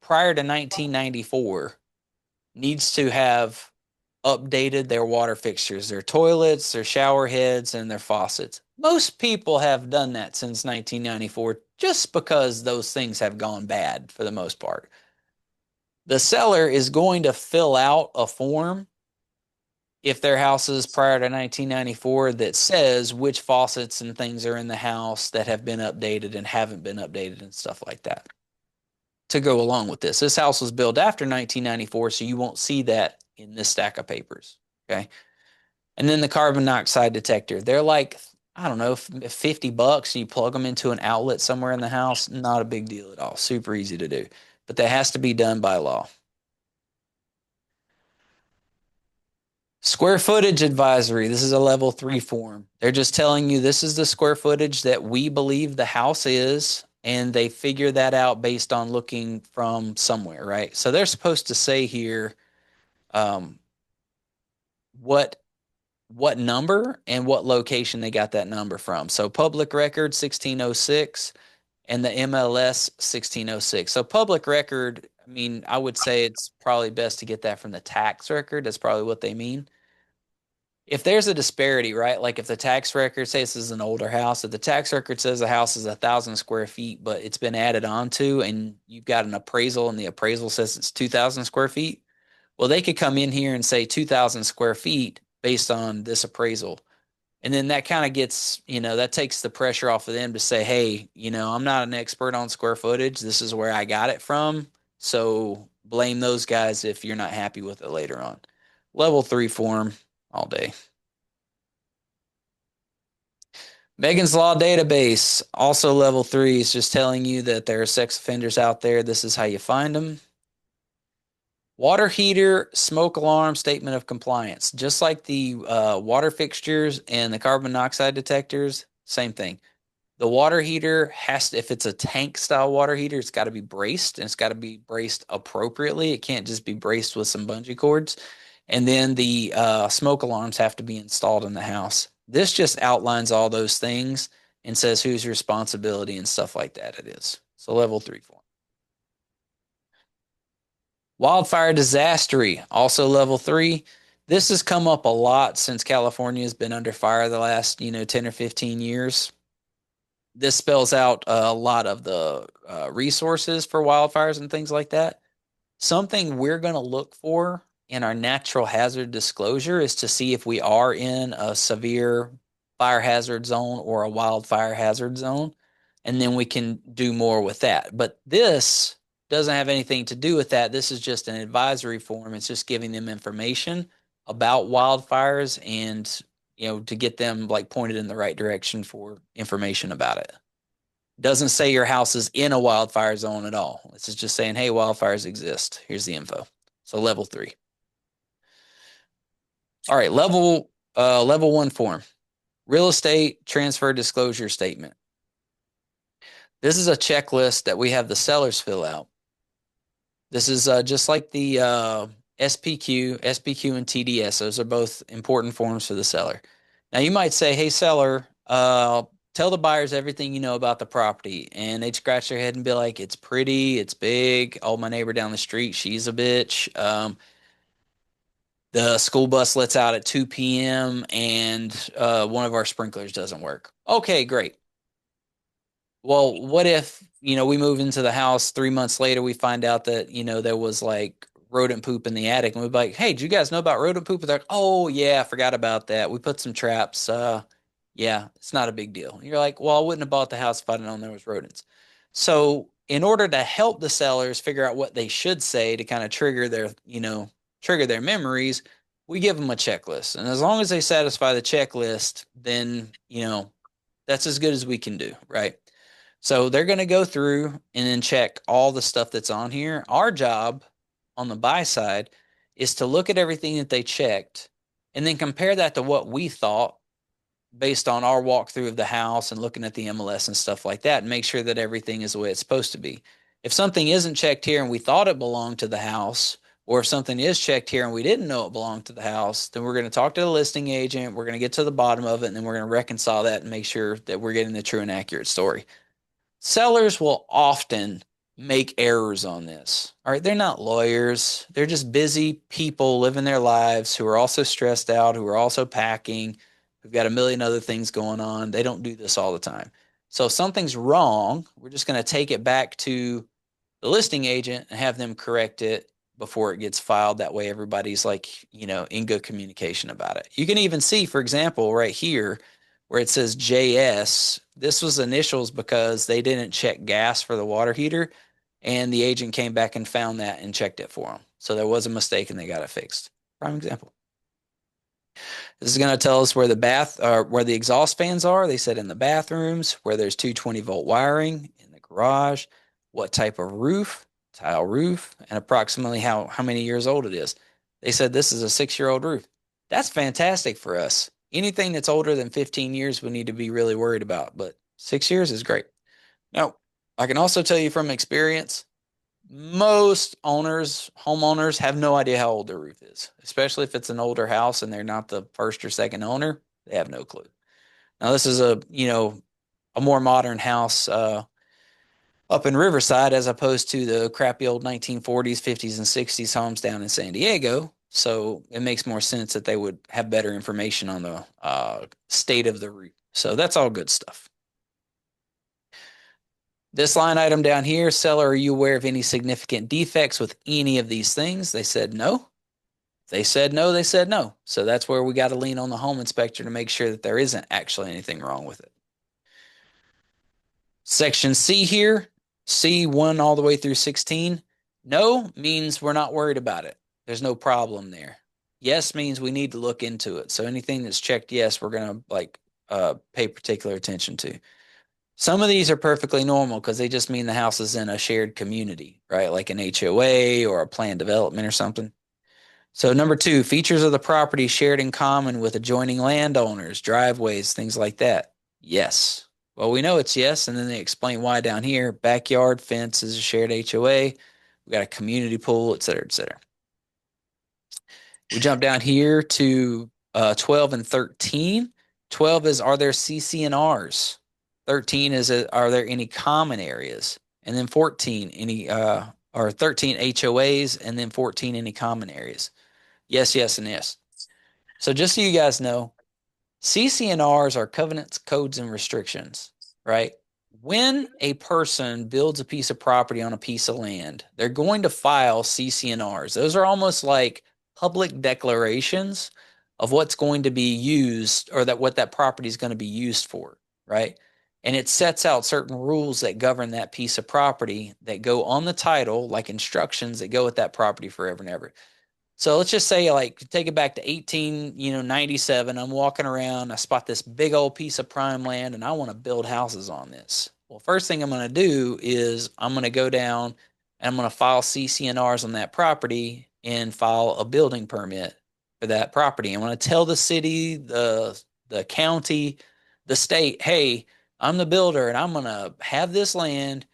prior to 1994 needs to have updated their water fixtures, their toilets, their shower heads, and their faucets. Most people have done that since 1994 just because those things have gone bad for the most part. The seller is going to fill out a form if their house is prior to 1994 that says which faucets and things are in the house that have been updated and haven't been updated and stuff like that to go along with this. This house was built after 1994, so you won't see that in this stack of papers, okay? And then the carbon monoxide detector. They're like, I don't know, $50. You plug them into an outlet somewhere in the house. Not a big deal at all. Super easy to do. But that has to be done by law. Square footage advisory. This is a level 3 form. They're just telling you this is the square footage that we believe the house is, and they figure that out based on looking from somewhere, right? So they're supposed to say here what number and what location they got that number from. So public record 1606 and the MLS 1606. So public record, I mean, I would say it's probably best to get that from the tax record. That's probably what they mean. If there's a disparity, right? Like if the tax record says this is an older house, if the tax record says the house is 1,000 square feet, but it's been added on to, and you've got an appraisal and the appraisal says it's 2,000 square feet, well, they could come in here and say 2,000 square feet based on this appraisal. And then that kind of gets, that takes the pressure off of them to say, hey, I'm not an expert on square footage. This is where I got it from. So blame those guys if you're not happy with it later on. Level 3 form all day. Megan's Law database, also level 3, is just telling you that there are sex offenders out there. This is how you find them. Water heater, smoke alarm, statement of compliance. Just like the water fixtures and the carbon monoxide detectors, same thing. The water heater has to, if it's a tank style water heater, it's got to be braced, and it's got to be braced appropriately. It can't just be braced with some bungee cords. And then the smoke alarms have to be installed in the house. This just outlines all those things and says whose responsibility and stuff like that it is. So level 3 form. Wildfire disastery, also level 3. This has come up a lot since California has been under fire the last, 10 or 15 years. This spells out a lot of the resources for wildfires and things like that. Something we're going to look for in our natural hazard disclosure is to see if we are in a severe fire hazard zone or a wildfire hazard zone, and then we can do more with that. But this doesn't have anything to do with that. This is just an advisory form. It's just giving them information about wildfires and, to get them like pointed in the right direction for information about it. Doesn't say your house is in a wildfire zone at all. This is just saying, hey, wildfires exist. Here's the info. So level 3. All right, level 1 form. Real estate transfer disclosure statement. This is a checklist that we have the sellers fill out. This is just like the SPQ and TDS. Those are both important forms for the seller. Now you might say, hey, seller, tell the buyers everything you know about the property. And they'd scratch their head and be like, it's pretty, it's big. Oh, my neighbor down the street, she's a bitch. The school bus lets out at 2 p.m. and one of our sprinklers doesn't work. Okay, great. Well, what if, we move into the house 3 months later, we find out that, there was like rodent poop in the attic, and we'd be like, hey, do you guys know about rodent poop? They're like, oh yeah, I forgot about that. We put some traps. Yeah, it's not a big deal. And you're like, well, I wouldn't have bought the house if I'd known there was rodents. So in order to help the sellers figure out what they should say to kind of trigger their memories, we give them a checklist. And as long as they satisfy the checklist, then, that's as good as we can do, right? So they're going to go through and then check all the stuff that's on here. Our job on the buy side is to look at everything that they checked and then compare that to what we thought based on our walkthrough of the house and looking at the MLS and stuff like that, and make sure that everything is the way it's supposed to be. If something isn't checked here and we thought it belonged to the house, or if something is checked here and we didn't know it belonged to the house, then we're going to talk to the listing agent. We're going to get to the bottom of it, and then we're going to reconcile that and make sure that we're getting the true and accurate story. Sellers will often make errors on this. All right, they're not lawyers. They're just busy people living their lives who are also stressed out, who are also packing, who've got a million other things going on. They don't do this all the time. So if something's wrong, we're just going to take it back to the listing agent and have them correct it before it gets filed. That way everybody's like, in good communication about it. You can even see, for example, right here where it says JS, this was initials because they didn't check gas for the water heater, and the agent came back and found that and checked it for them. So there was a mistake and they got it fixed. Prime example. This is going to tell us where the exhaust fans are. They said in the bathrooms, where there's 220-volt wiring, in the garage, what type of roof, tile roof, and approximately how many years old it is. They said this is a 6-year-old roof. That's fantastic for us. Anything that's older than 15 years we need to be really worried about, but 6 years is great. Now, I can also tell you from experience, most homeowners have no idea how old their roof is, especially if it's an older house and they're not the first or second owner. They have no clue. Now, this is a more modern house up in Riverside as opposed to the crappy old 1940s, 50s, and 60s homes down in San Diego. So it makes more sense that they would have better information on the state of the roof. So that's all good stuff. This line item down here, seller, are you aware of any significant defects with any of these things? They said no. they said no, they said no. So that's where we got to lean on the home inspector to make sure that there isn't actually anything wrong with it. Section C here, C1 all the way through 16. No means we're not worried about it. There's no problem there. Yes means we need to look into it. So anything that's checked yes, we're going to pay particular attention to. Some of these are perfectly normal because they just mean the house is in a shared community, right? Like an HOA or a planned development or something. So number 2, features of the property shared in common with adjoining landowners, driveways, things like that. Yes. Well, we know it's yes, and then they explain why down here. Backyard fence is a shared HOA. We got a community pool, et cetera, et cetera. We jump down here to 12 and 13. 12 is, are there CC&Rs? 13 is, are there any common areas? And then 14, or 13 HOAs, and then 14, any common areas? Yes, yes, and yes. So just so you guys know, CC&Rs are covenants, codes, and restrictions, right? When a person builds a piece of property on a piece of land, they're going to file CC&Rs. Those are almost like public declarations of what's going to be used, or that what that property is going to be used for, right? And it sets out certain rules that govern that piece of property that go on the title, like instructions that go with that property forever and ever. So let's just say, like, take it back to 1897. I'm walking around, I spot this big old piece of prime land, and I want to build houses on this. Well, first thing I'm going to do is I'm going to go down and I'm going to file CC&Rs on that property and file a building permit for that property. I'm going to tell the city, the county, the state, hey, I'm the builder and I'm going to have this land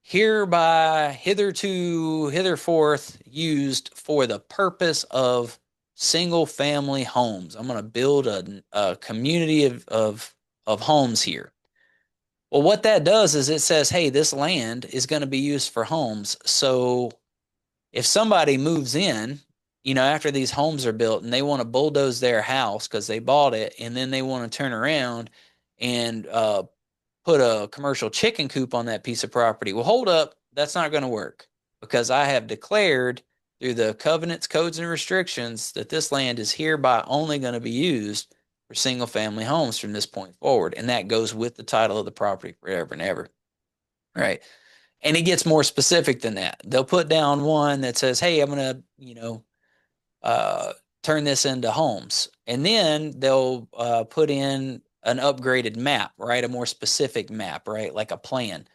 hereby, hitherforth used for the purpose of single family homes. I'm going to build a community of homes here. Well, what that does is it says, hey, this land is going to be used for homes. So if somebody moves in, after these homes are built and they want to bulldoze their house because they bought it, and then they want to turn around and put a commercial chicken coop on that piece of property. Well, hold up. That's not going to work, because I have declared through the covenants, codes, and restrictions that this land is hereby only going to be used for single family homes from this point forward. And that goes with the title of the property forever and ever. Right. And it gets more specific than that. They'll put down one that says, hey, I'm going to, turn this into homes. And then they'll put in an upgraded map, right? A more specific map, right? Like a plan.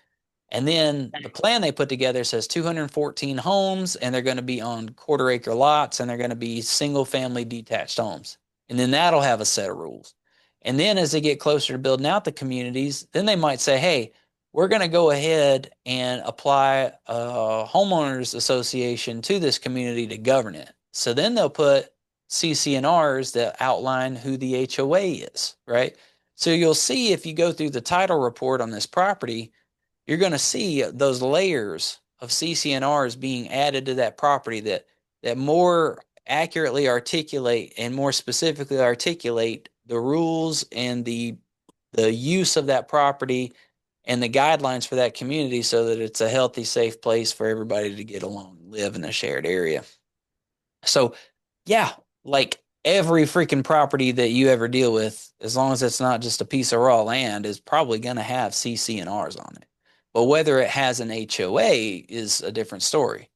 And then the plan they put together says 214 homes, and they're going to be on quarter-acre lots, and they're going to be single-family detached homes. And then that'll have a set of rules. And then as they get closer to building out the communities, then they might say, hey, we're going to go ahead and apply a homeowners association to this community to govern it. So then they'll put CC&Rs that outline who the HOA is, right? So you'll see, if you go through the title report on this property, you're going to see those layers of CC&Rs being added to that property that more accurately articulate and more specifically articulate the rules and the use of that property and the guidelines for that community, so that it's a healthy, safe place for everybody to get along and live in a shared area. So, yeah, like every freaking property that you ever deal with, as long as it's not just a piece of raw land, is probably going to have CC&Rs on it. But whether it has an HOA is a different story.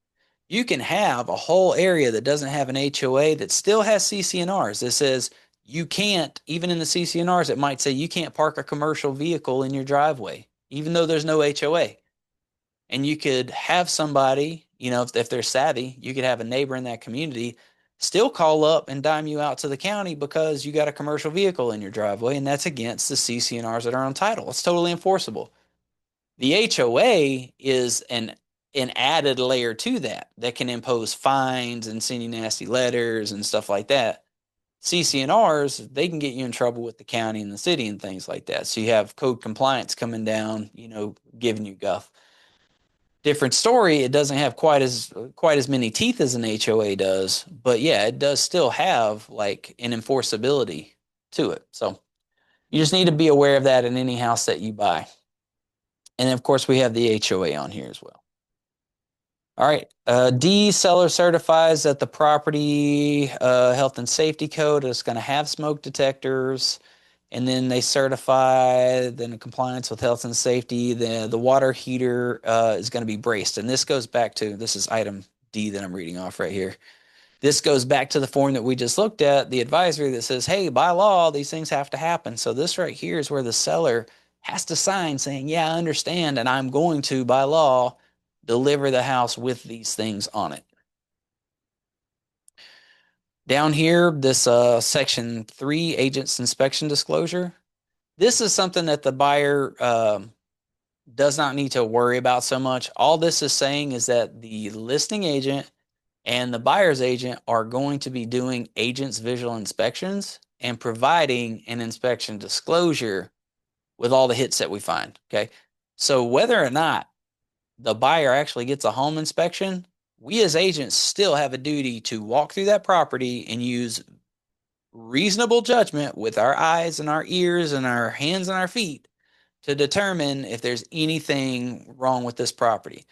You can have a whole area that doesn't have an HOA that still has CC&Rs. That says you can't, even in the CC&Rs, it might say you can't park a commercial vehicle in your driveway, even though there's no HOA. And you could have somebody, if they're savvy, you could have a neighbor in that community still call up and dime you out to the county because you got a commercial vehicle in your driveway, and that's against the CC&Rs that are on title. It's totally enforceable. The HOA is an added layer to that can impose fines and send you nasty letters and stuff like that. CC&Rs, they can get you in trouble with the county and the city and things like that. So you have code compliance coming down, giving you guff. Different story. It doesn't have quite as many teeth as an HOA does, but yeah, it does still have like an enforceability to it. So you just need to be aware of that in any house that you buy. And of course, we have the HOA on here as well. All right. D, seller certifies that the property health and safety code is going to have smoke detectors. And then they certify then in compliance with health and safety, the water heater is going to be braced. And this goes back to, this is item D that I'm reading off right here. This goes back to the form that we just looked at, the advisory that says, hey, by law, these things have to happen. So this right here is where the seller has to sign saying, yeah, I understand, and I'm going to, by law, deliver the house with these things on it. Down here, this section 3, agent's inspection disclosure. This is something that the buyer does not need to worry about so much. All this is saying is that the listing agent and the buyer's agent are going to be doing agent's visual inspections and providing an inspection disclosure with all the hits that we find. Okay. So whether or not the buyer actually gets a home inspection, we as agents still have a duty to walk through that property and use reasonable judgment with our eyes and our ears and our hands and our feet to determine if there's anything wrong with this property.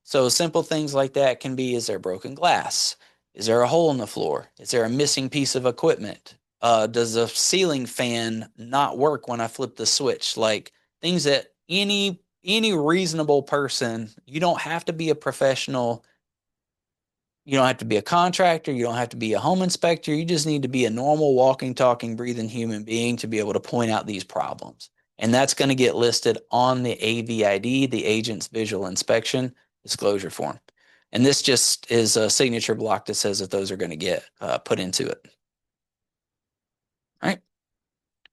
So simple things like that can be, is there broken glass? Is there a hole in the floor? Is there a missing piece of equipment? Does the ceiling fan not work when I flip the switch? Like things that any reasonable person, you don't have to be a professional. You don't have to be a contractor. You don't have to be a home inspector. You just need to be a normal walking, talking, breathing human being to be able to point out these problems. And that's going to get listed on the AVID, the agent's visual inspection disclosure form. And this just is a signature block that says that those are going to get put into it. All right.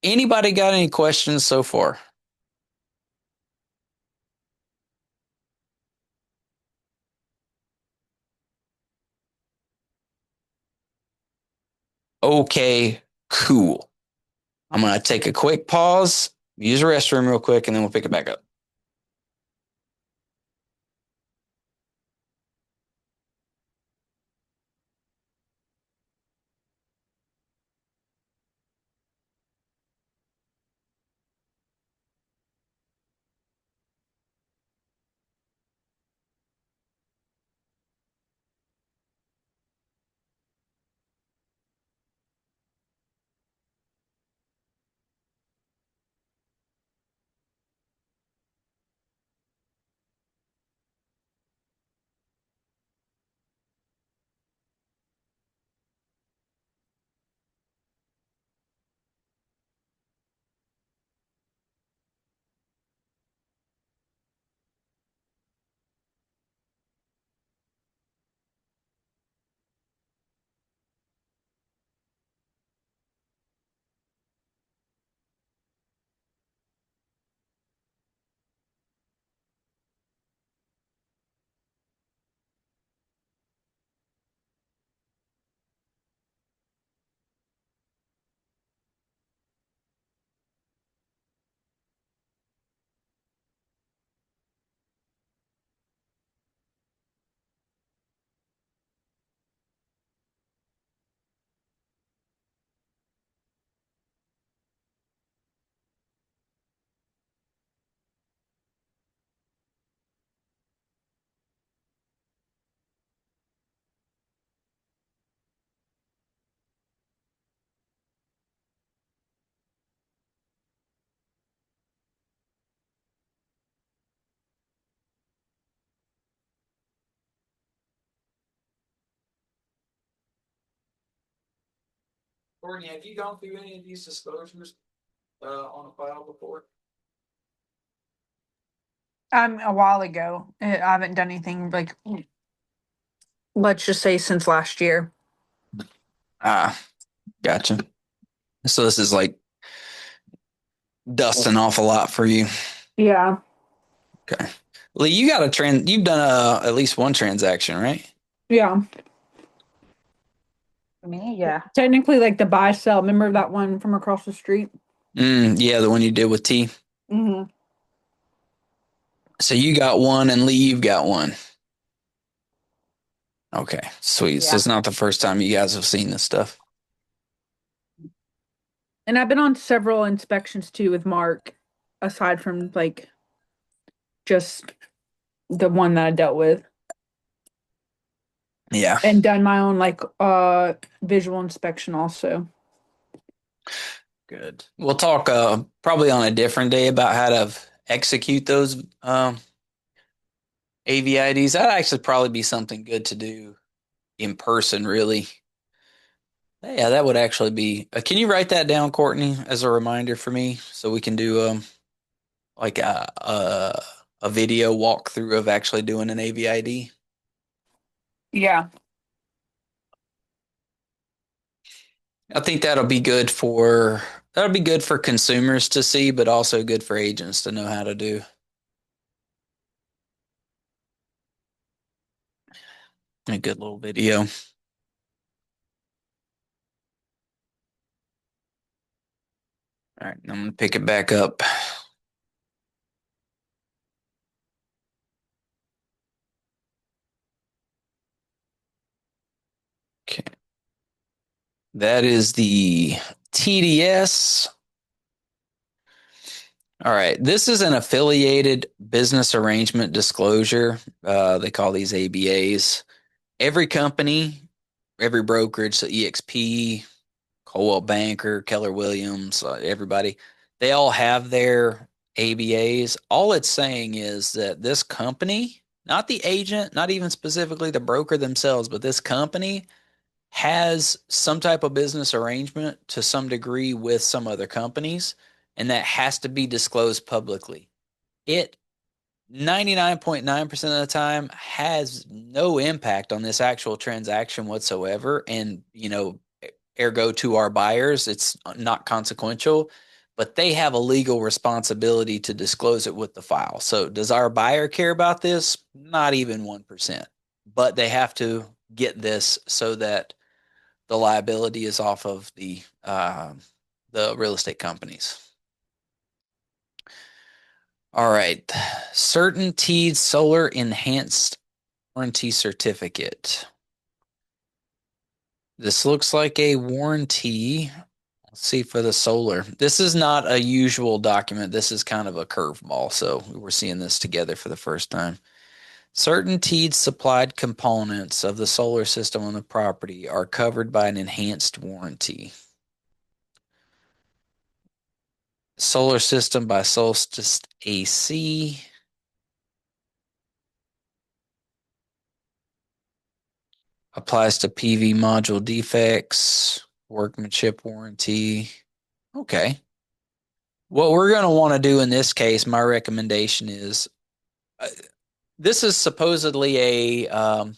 Anybody got any questions so far? Okay, cool. I'm going to take a quick pause, use the restroom real quick, and then we'll pick it back up. Courtney, have you gone through any of these disclosures on a file before? A while ago. I haven't done anything like, let's just say since last year. Ah, gotcha. So this is like dust an awful lot for you. Yeah. Okay. Lee, you got you've done at least one transaction, right? Yeah. Me, yeah. Technically, like the buy sell. Remember that one from across the street? Yeah, the one you did with T. Mm-hmm. So you got one and Lee, you've got one. Okay, sweet. So Yeah. it's not the first time you guys have seen this stuff. And I've been on several inspections too with Mark, aside from like just the one that I dealt with. Yeah. and done my own like visual inspection also. Good. We'll talk probably on a different day about how to execute those AVIDs. That'd actually probably be something good to do in person, really. Yeah, that would actually be. Can you write that down, Courtney, as a reminder for me so we can do like a video walkthrough of actually doing an AVID? Yeah. I think that'll be good for consumers to see, but also good for agents to know how to do. A good little video. All right, I'm gonna pick it back up. Okay. That is the TDS. All right. This is an affiliated business arrangement disclosure. They call these ABAs. Every company, every brokerage, so EXP, Coldwell Banker, Keller Williams, everybody, they all have their ABAs. All it's saying is that this company, not the agent, not even specifically the broker themselves, but this company has some type of business arrangement to some degree with some other companies, and that has to be disclosed publicly. It 99.9% of the time has no impact on this actual transaction whatsoever. And, ergo to our buyers, it's not consequential, but they have a legal responsibility to disclose it with the file. So, does our buyer care about this? Not even 1%. But they have to get this so that the liability is off of the real estate companies. All right. CertainTeed Solar Enhanced Warranty Certificate. This looks like a warranty. Let's see for the solar. This is not a usual document. This is kind of a curveball. So we're seeing this together for the first time. CertainTeed supplied components of the solar system on the property are covered by an enhanced warranty. Solar system by Solstice AC. Applies to PV module defects, workmanship warranty. Okay. What we're going to want to do in this case, my recommendation is this is supposedly an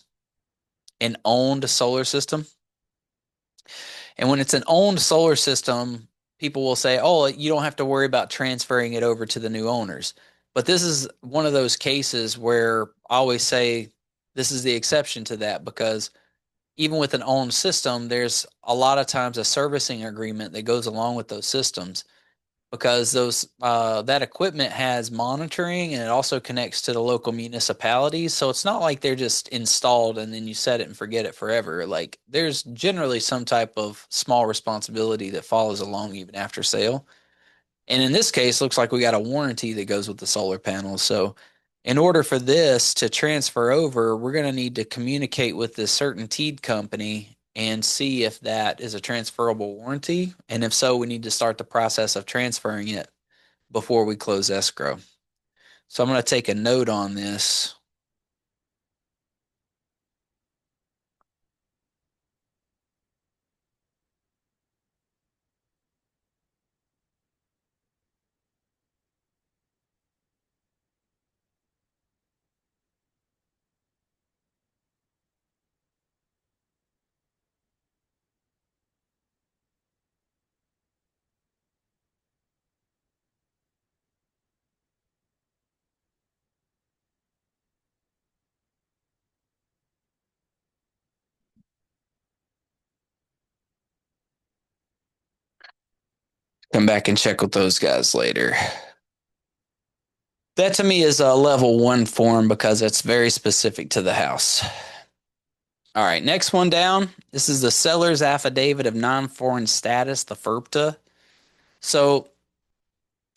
owned solar system. And when it's an owned solar system, people will say, oh, you don't have to worry about transferring it over to the new owners. But this is one of those cases where I always say this is the exception to that, because even with an owned system, there's a lot of times a servicing agreement that goes along with those systems, because those that equipment has monitoring and it also connects to the local municipalities. So it's not like they're just installed and then you set it and forget it forever. Like there's generally some type of small responsibility that follows along even after sale. And in this case, looks like we got a warranty that goes with the solar panels. So in order for this to transfer over, we're going to need to communicate with this CertainTeed company and see if that is a transferable warranty. And if so, we need to start the process of transferring it before we close escrow. So I'm going to take a note on this. Come back and check with those guys later. That to me is a level 1 form because it's very specific to the house. All right, next one down. This is the seller's affidavit of non-foreign status, the FERPTA. So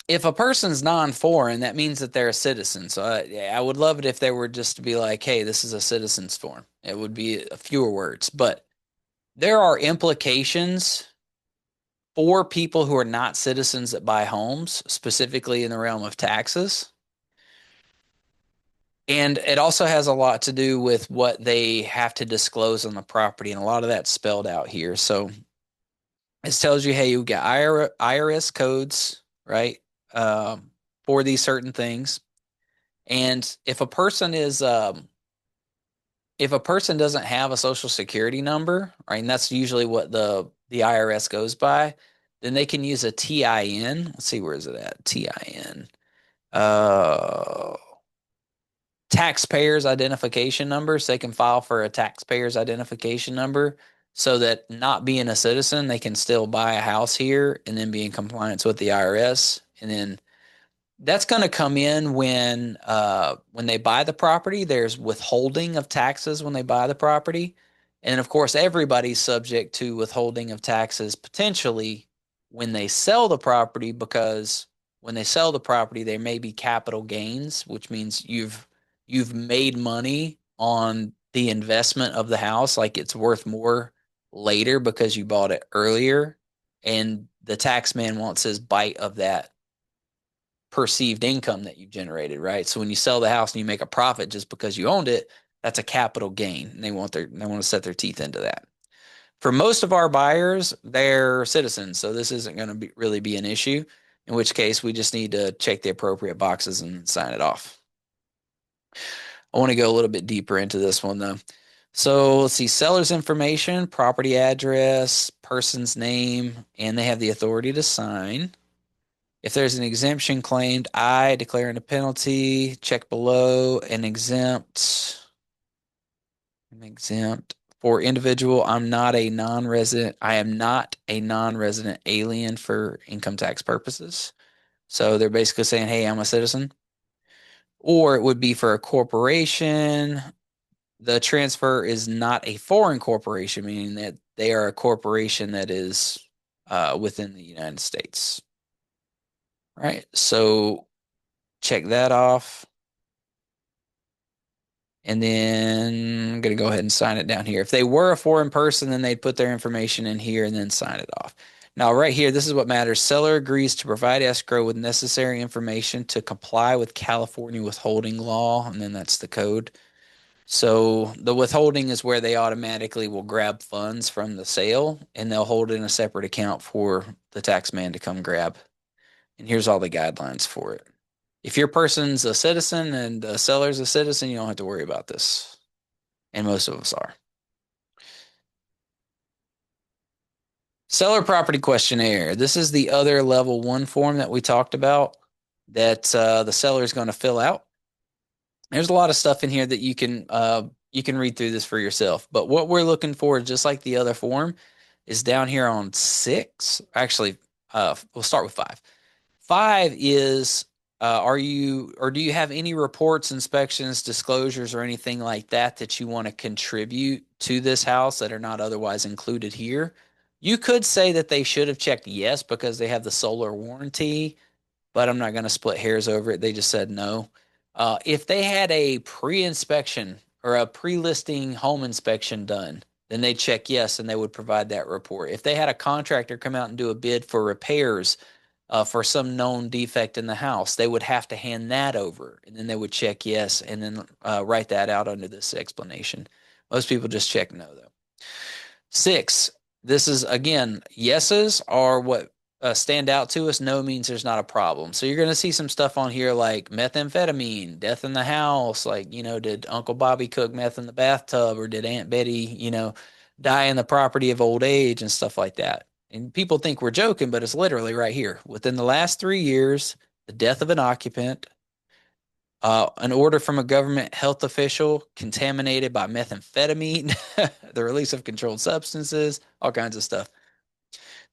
if a person's non-foreign, that means that they're a citizen. So I would love it if they were just to be like, hey, this is a citizen's form. It would be fewer words, but there are implications for people who are not citizens that buy homes, specifically in the realm of taxes. And it also has a lot to do with what they have to disclose on the property. And a lot of that's spelled out here. So it tells you, hey, you got IRS codes, right? For these certain things. And if a person doesn't have a social security number, right, and that's usually what the IRS goes by, then they can use a TIN. Let's see, where is it at? TIN. Uh, Taxpayers identification number. So they can file for a taxpayer's identification number so that not being a citizen, they can still buy a house here and then be in compliance with the IRS. And then that's going to come in when they buy the property. There's withholding of taxes when they buy the property, and of course, everybody's subject to withholding of taxes potentially when they sell the property, because when they sell the property, there may be capital gains, which means you've made money on the investment of the house, like it's worth more later because you bought it earlier, and the tax man wants his bite of that perceived income that you generated, right? So when you sell the house and you make a profit just because you owned it, that's a capital gain. And they want to set their teeth into that. For most of our buyers, they're citizens, so this isn't going to really be an issue. In which case, we just need to check the appropriate boxes and sign it off. I want to go a little bit deeper into this one though. So let's see, seller's information, property address, person's name, and they have the authority to sign. If there's an exemption claimed, I declaring a penalty, check below, and exempt. I'm exempt. For individual, I'm not a non-resident. I am not a non-resident alien for income tax purposes. So they're basically saying, hey, I'm a citizen. Or it would be for a corporation. The transfer is not a foreign corporation, meaning that they are a corporation that is within the United States. Right. So check that off. And then I'm going to go ahead and sign it down here. If they were a foreign person, then they'd put their information in here and then sign it off. Now, right here, this is what matters. Seller agrees to provide escrow with necessary information to comply with California withholding law. And then that's the code. So the withholding is where they automatically will grab funds from the sale and they'll hold it in a separate account for the tax man to come grab. And here's all the guidelines for it. If your person's a citizen and the seller's a citizen, you don't have to worry about this. And most of us are. Seller property questionnaire. This is the other level 1 form that we talked about that the seller is going to fill out. There's a lot of stuff in here that you can read through this for yourself. But what we're looking for, just like the other form, is down here on 6. Actually, we'll start with 5. 5 is do you have any reports, inspections, disclosures, or anything like that you want to contribute to this house that are not otherwise included here? You could say that they should have checked yes because they have the solar warranty, but I'm not going to split hairs over it. They just said no. If they had a pre-inspection or a pre-listing home inspection done, then they'd check yes and they would provide that report. If they had a contractor come out and do a bid for repairs for some known defect in the house, they would have to hand that over and then they would check yes and then write that out under this explanation. Most people just check no though. 6, this is again, yeses are what stand out to us. No means there's not a problem. So you're going to see some stuff on here like methamphetamine, death in the house. Like, did Uncle Bobby cook meth in the bathtub, or did Aunt Betty, die in the property of old age and stuff like that. And people think we're joking, but it's literally right here. Within the last 3 years, the death of an occupant, an order from a government health official contaminated by methamphetamine, the release of controlled substances, all kinds of stuff.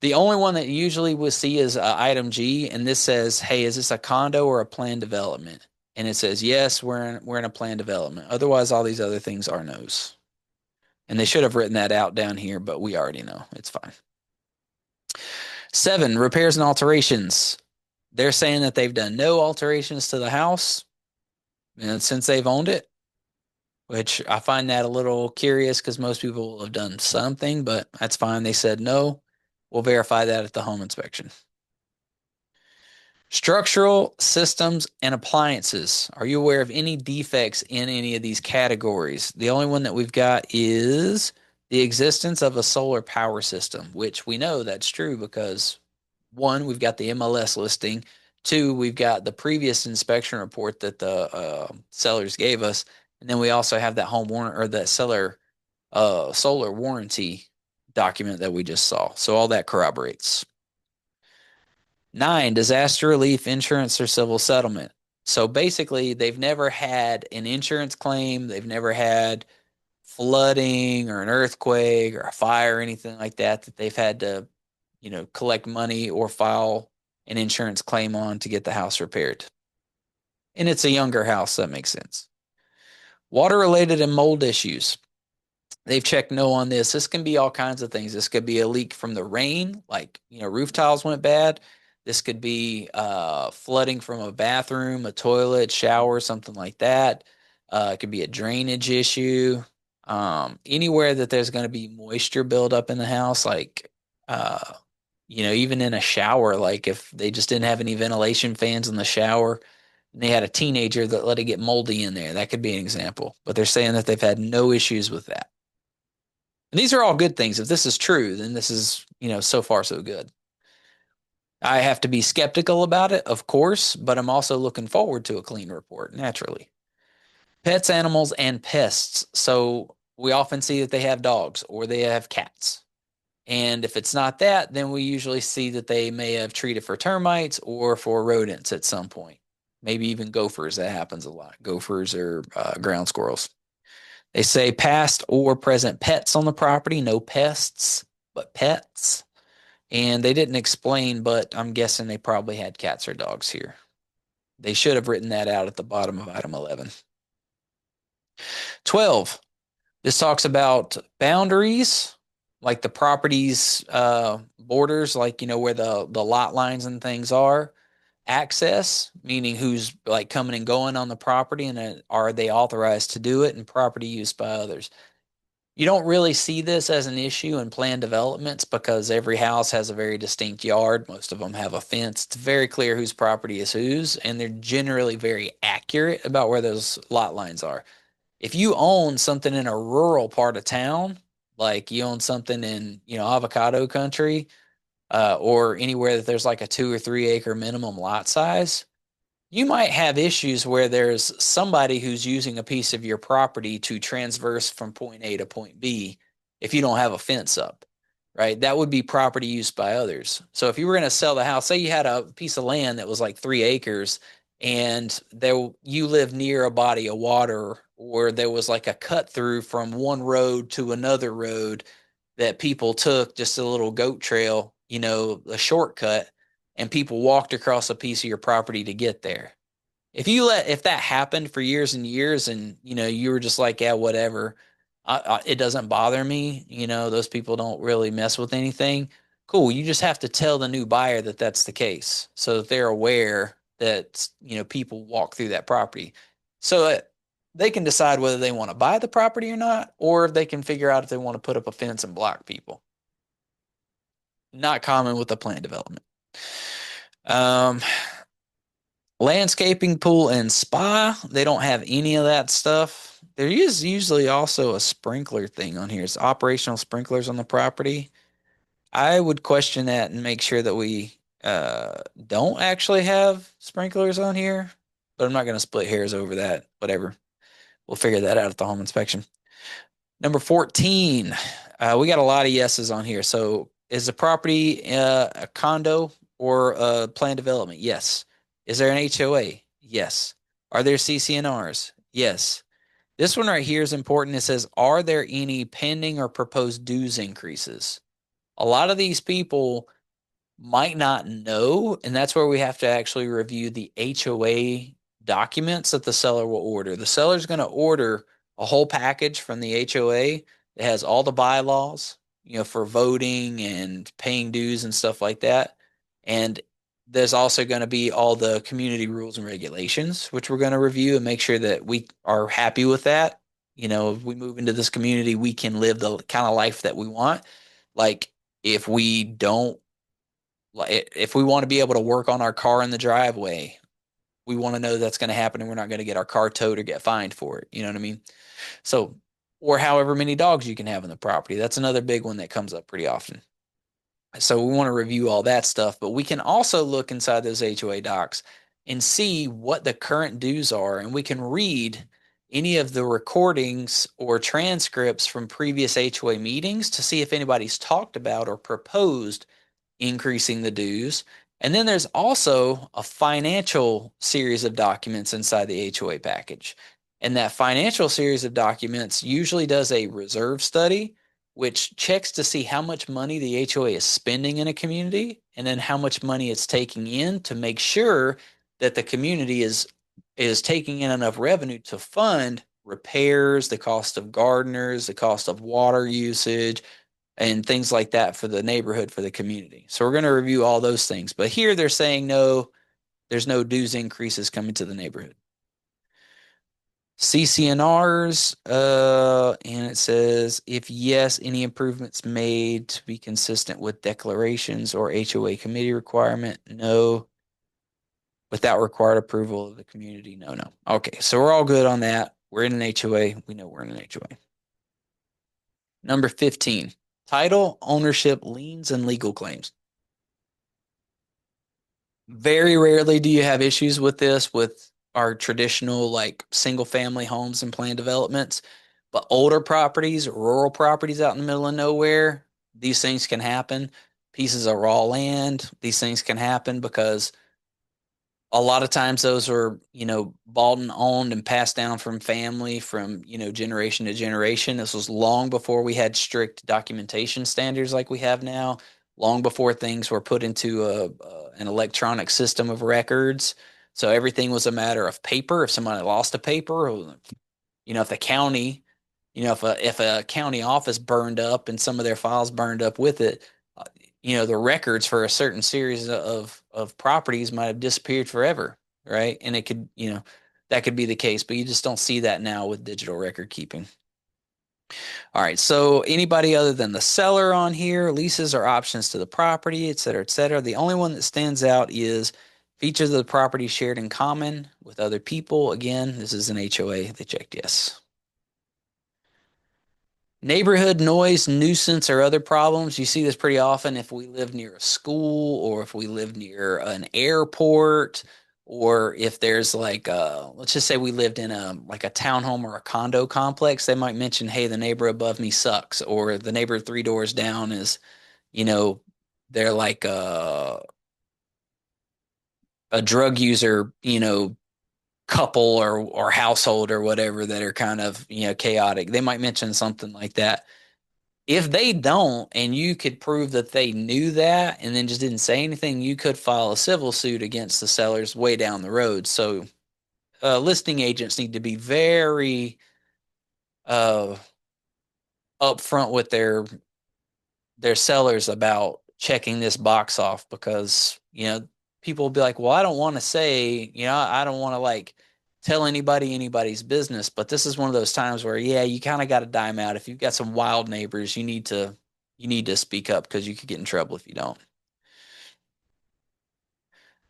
The only one that usually we'll see is item G, and this says, hey, is this a condo or a planned development? And it says, yes, we're in a planned development. Otherwise, all these other things are no's. And they should have written that out down here, but we already know. It's fine. 7, repairs and alterations. They're saying that they've done no alterations to the house since they've owned it, which I find that a little curious because most people will have done something, but that's fine. They said no. We'll verify that at the home inspection. Structural systems and appliances. Are you aware of any defects in any of these categories? The only one that we've got is the existence of a solar power system, which we know that's true because one, we've got the MLS listing. Two, we've got the previous inspection report that the sellers gave us. And then we also have that home warrant or that seller solar warranty document that we just saw. So all that corroborates. 9, disaster relief, insurance, or civil settlement. So basically, they've never had an insurance claim. They've never had flooding or an earthquake or a fire or anything like that that they've had to, collect money or file an insurance claim on to get the house repaired. And it's a younger house, so that makes sense. Water related and mold issues. They've checked no on this. This can be all kinds of things. This could be a leak from the rain, like, roof tiles went bad. This could be flooding from a bathroom, a toilet, shower, something like that. It could be a drainage issue. Anywhere that there's going to be moisture buildup in the house, like, even in a shower, like if they just didn't have any ventilation fans in the shower and they had a teenager that let it get moldy in there, that could be an example. But they're saying that they've had no issues with that. And these are all good things. If this is true, then this is, so far so good. I have to be skeptical about it, of course, but I'm also looking forward to a clean report, naturally. Pets, animals, and pests. So we often see that they have dogs or they have cats. And if it's not that, then we usually see that they may have treated for termites or for rodents at some point. Maybe even gophers. That happens a lot. Gophers or ground squirrels. They say past or present pets on the property. No pests, but pets. And they didn't explain, but I'm guessing they probably had cats or dogs here. They should have written that out at the bottom of item 11. 12. This talks about boundaries, like the property's borders, like, where the lot lines and things are. Access, meaning who's like coming and going on the property and are they authorized to do it, and property use by others. You don't really see this as an issue in planned developments because every house has a very distinct yard. Most of them have a fence. It's very clear whose property is whose, and they're generally very accurate about where those lot lines are. If you own something in a rural part of town, like you own something in, avocado country, or anywhere that there's like a 2 or 3 acre minimum lot size, you might have issues where there's somebody who's using a piece of your property to transverse from point A to point B if you don't have a fence up, right? That would be property used by others. So if you were going to sell the house, say you had a piece of land that was like 3 acres and you live near a body of water, or there was like a cut through from one road to another road that people took, just a little goat trail, a shortcut, and people walked across a piece of your property to get there. If that happened for years and years and, you were just like, yeah, whatever, it doesn't bother me. Those people don't really mess with anything. Cool. You just have to tell the new buyer that that's the case so that they're aware that, people walk through that property. So they can decide whether they want to buy the property or not, or if they can figure out if they want to put up a fence and block people. Not common with a planned development. Landscaping, pool, and spa. They don't have any of that stuff. There is usually also a sprinkler thing on here. It's operational sprinklers on the property. I would question that and make sure that we don't actually have sprinklers on here, but I'm not going to split hairs over that. Whatever. We'll figure that out at the home inspection. Number 14. We got a lot of yeses on here. So is the property a condo or a planned development? Yes. Is there an HOA? Yes. Are there CCNRs? Yes. This one right here is important. It says, are there any pending or proposed dues increases? A lot of these people might not know, and that's where we have to actually review the HOA documents that the seller will order. The seller's going to order a whole package from the HOA that has all the bylaws, for voting and paying dues and stuff like that. And there's also going to be all the community rules and regulations, which we're going to review and make sure that we are happy with that. If we move into this community, we can live the kind of life that we want. Like if we don't, if we want to be able to work on our car in the driveway, we want to know that's going to happen and we're not going to get our car towed or get fined for it. You know what I mean? So, or however many dogs you can have in the property. That's another big one that comes up pretty often. So we want to review all that stuff, but we can also look inside those HOA docs and see what the current dues are. And we can read any of the recordings or transcripts from previous HOA meetings to see if anybody's talked about or proposed increasing the dues. And then there's also a financial series of documents inside the HOA package. And that financial series of documents usually does a reserve study, which checks to see how much money the HOA is spending in a community and then how much money it's taking in to make sure that the community is taking in enough revenue to fund repairs, the cost of gardeners, the cost of water usage, and things like that for the neighborhood, for the community. So we're going to review all those things. But here they're saying no, there's no dues increases coming to the neighborhood. CCNRs, and it says, if yes, any improvements made to be consistent with declarations or HOA committee requirement? No. Without required approval of the community? No. Okay, so we're all good on that. We're in an HOA. We know we're in an HOA. Number 15, title, ownership, liens, and legal claims. Very rarely do you have issues with this with our traditional like single family homes and planned developments, but older properties, rural properties out in the middle of nowhere, these things can happen. Pieces of raw land, these things can happen because a lot of times those are, bought and owned and passed down from family from, generation to generation. This was long before we had strict documentation standards like we have now, long before things were put into an electronic system of records. So everything was a matter of paper. If somebody lost a paper, if the county, if a county office burned up and some of their files burned up with it, the records for a certain series of properties might have disappeared forever, right? And it could, that could be the case, but you just don't see that now with digital record keeping. All right, so anybody other than the seller on here, leases or options to the property, et cetera, et cetera. The only one that stands out is features of the property shared in common with other people. Again, this is an HOA. They checked yes. Neighborhood noise, nuisance, or other problems. You see this pretty often if we live near a school or if we live near an airport or if there's like let's just say we lived in a townhome or a condo complex. They might mention, hey, the neighbor above me sucks, or the neighbor 3 doors down is, they're like a drug user, couple or household or whatever that are kind of, chaotic. They might mention something like that. If they don't, and you could prove that they knew that and then just didn't say anything, you could file a civil suit against the sellers way down the road. So listing agents need to be very upfront with their sellers about checking this box off, because people will be like, well, I don't want to say, I don't want to like tell anybody's business, but this is one of those times where, yeah, you kind of got to dime out. If you've got some wild neighbors, you need to speak up, because you could get in trouble if you don't.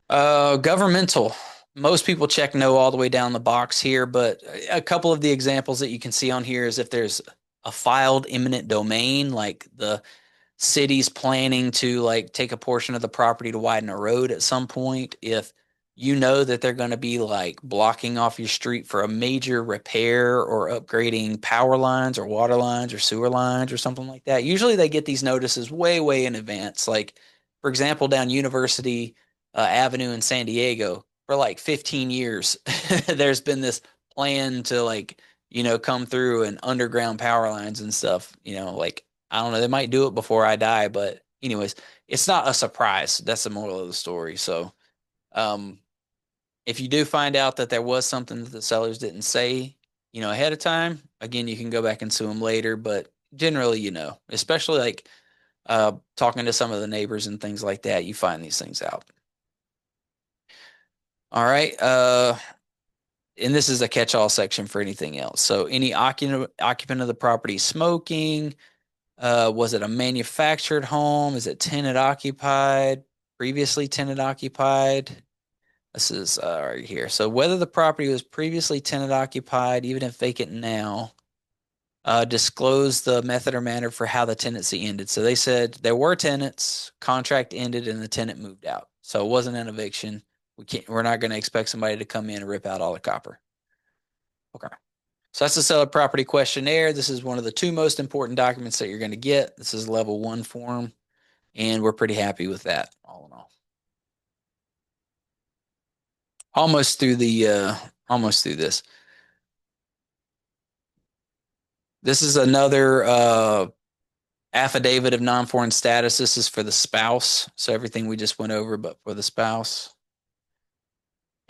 Governmental. Most people check no all the way down the box here, but a couple of the examples that you can see on here is if there's a filed eminent domain, like the city's planning to like take a portion of the property to widen a road at some point. If that they're going to be like blocking off your street for a major repair or upgrading power lines or water lines or sewer lines or something like that. Usually they get these notices way, way in advance. Like, for example, down University Avenue in San Diego, for like 15 years, there's been this plan to like, come through and underground power lines and stuff, like, I don't know, they might do it before I die, but anyways, it's not a surprise. That's the moral of the story. So, if you do find out that there was something that the sellers didn't say, ahead of time, again, you can go back and sue them later, but generally, especially like talking to some of the neighbors and things like that, you find these things out. All right. And this is a catch-all section for anything else. So any occupant of the property smoking, was it a manufactured home? Is it tenant occupied? Previously tenant occupied? This is right here. So whether the property was previously tenant occupied, even if vacant now, disclose the method or manner for how the tenancy ended. So they said there were tenants, contract ended, and the tenant moved out. So it wasn't an eviction. We're not going to expect somebody to come in and rip out all the copper. Okay. So that's the seller property questionnaire. This is one of the two most important documents that you're going to get. This is level 1 form, and we're pretty happy with that, all in all. Almost through this. This is another affidavit of non-foreign status. This is for the spouse. So everything we just went over, but for the spouse.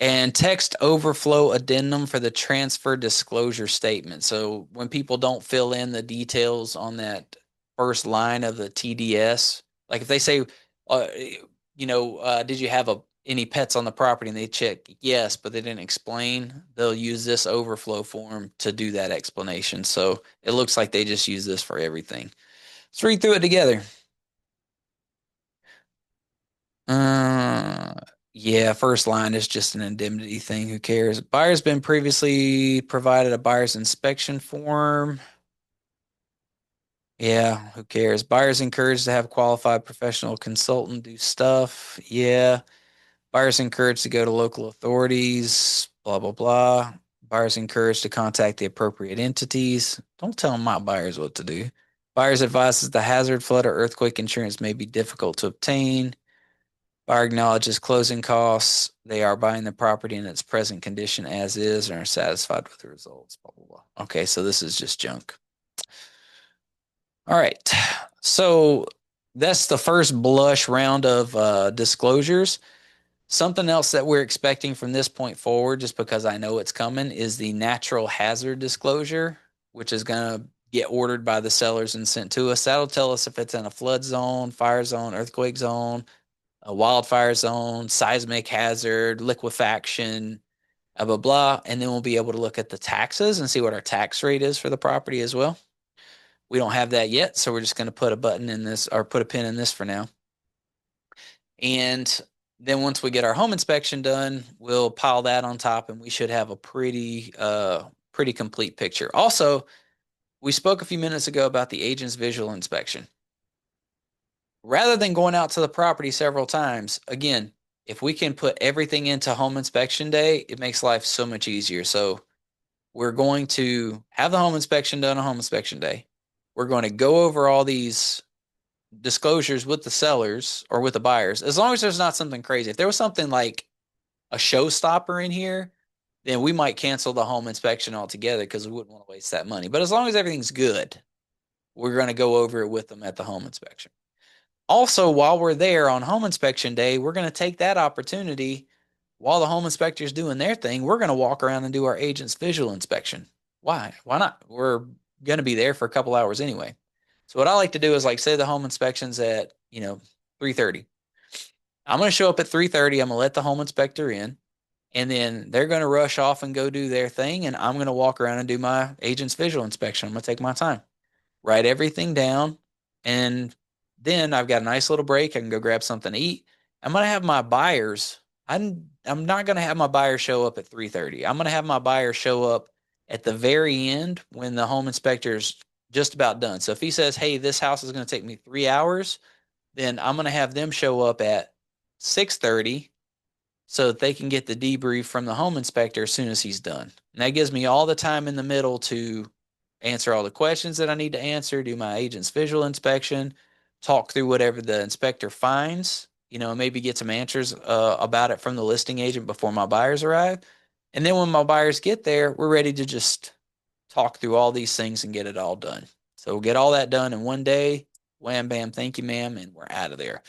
And text overflow addendum for the transfer disclosure statement. So when people don't fill in the details on that first line of the TDS, like if they say, did you have any pets on the property, and they check yes, but they didn't explain, they'll use this overflow form to do that explanation. So it looks like they just use this for everything. Let's read through it together. Yeah, first line is just an indemnity thing. Who cares? Buyer's been previously provided a buyer's inspection form. Yeah, who cares? Buyer's encouraged to have qualified professional consultant do stuff. Yeah. Buyer's encouraged to go to local authorities. Blah, blah, blah. Buyer's encouraged to contact the appropriate entities. Don't tell my buyers what to do. Buyer's advises the hazard, flood, or earthquake insurance may be difficult to obtain. Buyer acknowledges closing costs. They are buying the property in its present condition as is and are satisfied with the results. Blah, blah, blah. Okay, so this is just junk. All right. So that's the first blush round of disclosures. Something else that we're expecting from this point forward, just because I know it's coming, is the natural hazard disclosure, which is going to get ordered by the sellers and sent to us. That'll tell us if it's in a flood zone, fire zone, earthquake zone, a wildfire zone, seismic hazard, liquefaction, blah, blah, blah. And then we'll be able to look at the taxes and see what our tax rate is for the property as well. We don't have that yet, so we're just going to put a button in this, or put a pin in this for now. And then once we get our home inspection done, we'll pile that on top, and we should have a pretty complete picture. Also, we spoke a few minutes ago about the agent's visual inspection. Rather than going out to the property several times, again, if we can put everything into home inspection day, it makes life so much easier. So we're going to have the home inspection done on home inspection day. We're going to go over all these disclosures with the sellers or with the buyers, as long as there's not something crazy. If there was something like a showstopper in here, then we might cancel the home inspection altogether because we wouldn't want to waste that money. But as long as everything's good, we're going to go over it with them at the home inspection. Also, while we're there on home inspection day, we're going to take that opportunity while the home inspector's doing their thing. We're going to walk around and do our agent's visual inspection. Why? Why not? We're going to be there for a couple hours anyway. So what I like to do is, like, say the home inspection's at, 3:30. I'm going to show up at 3:30. I'm going to let the home inspector in, and then they're going to rush off and go do their thing, and I'm going to walk around and do my agent's visual inspection. I'm going to take my time, write everything down, and then I've got a nice little break. I can go grab something to eat. I'm going to have my buyers. I'm not going to have my buyer show up at 3:30. I'm going to have my buyer show up at the very end when the home inspector's just about done. So if he says, hey, this house is going to take me 3 hours, then I'm going to have them show up at 6:30 so that they can get the debrief from the home inspector as soon as he's done. And that gives me all the time in the middle to answer all the questions that I need to answer, do my agent's visual inspection, talk through whatever the inspector finds, maybe get some answers about it from the listing agent before my buyers arrive. And then when my buyers get there, we're ready to just talk through all these things and get it all done. So we'll get all that done in one day. Wham, bam, thank you, ma'am, and we're out of there.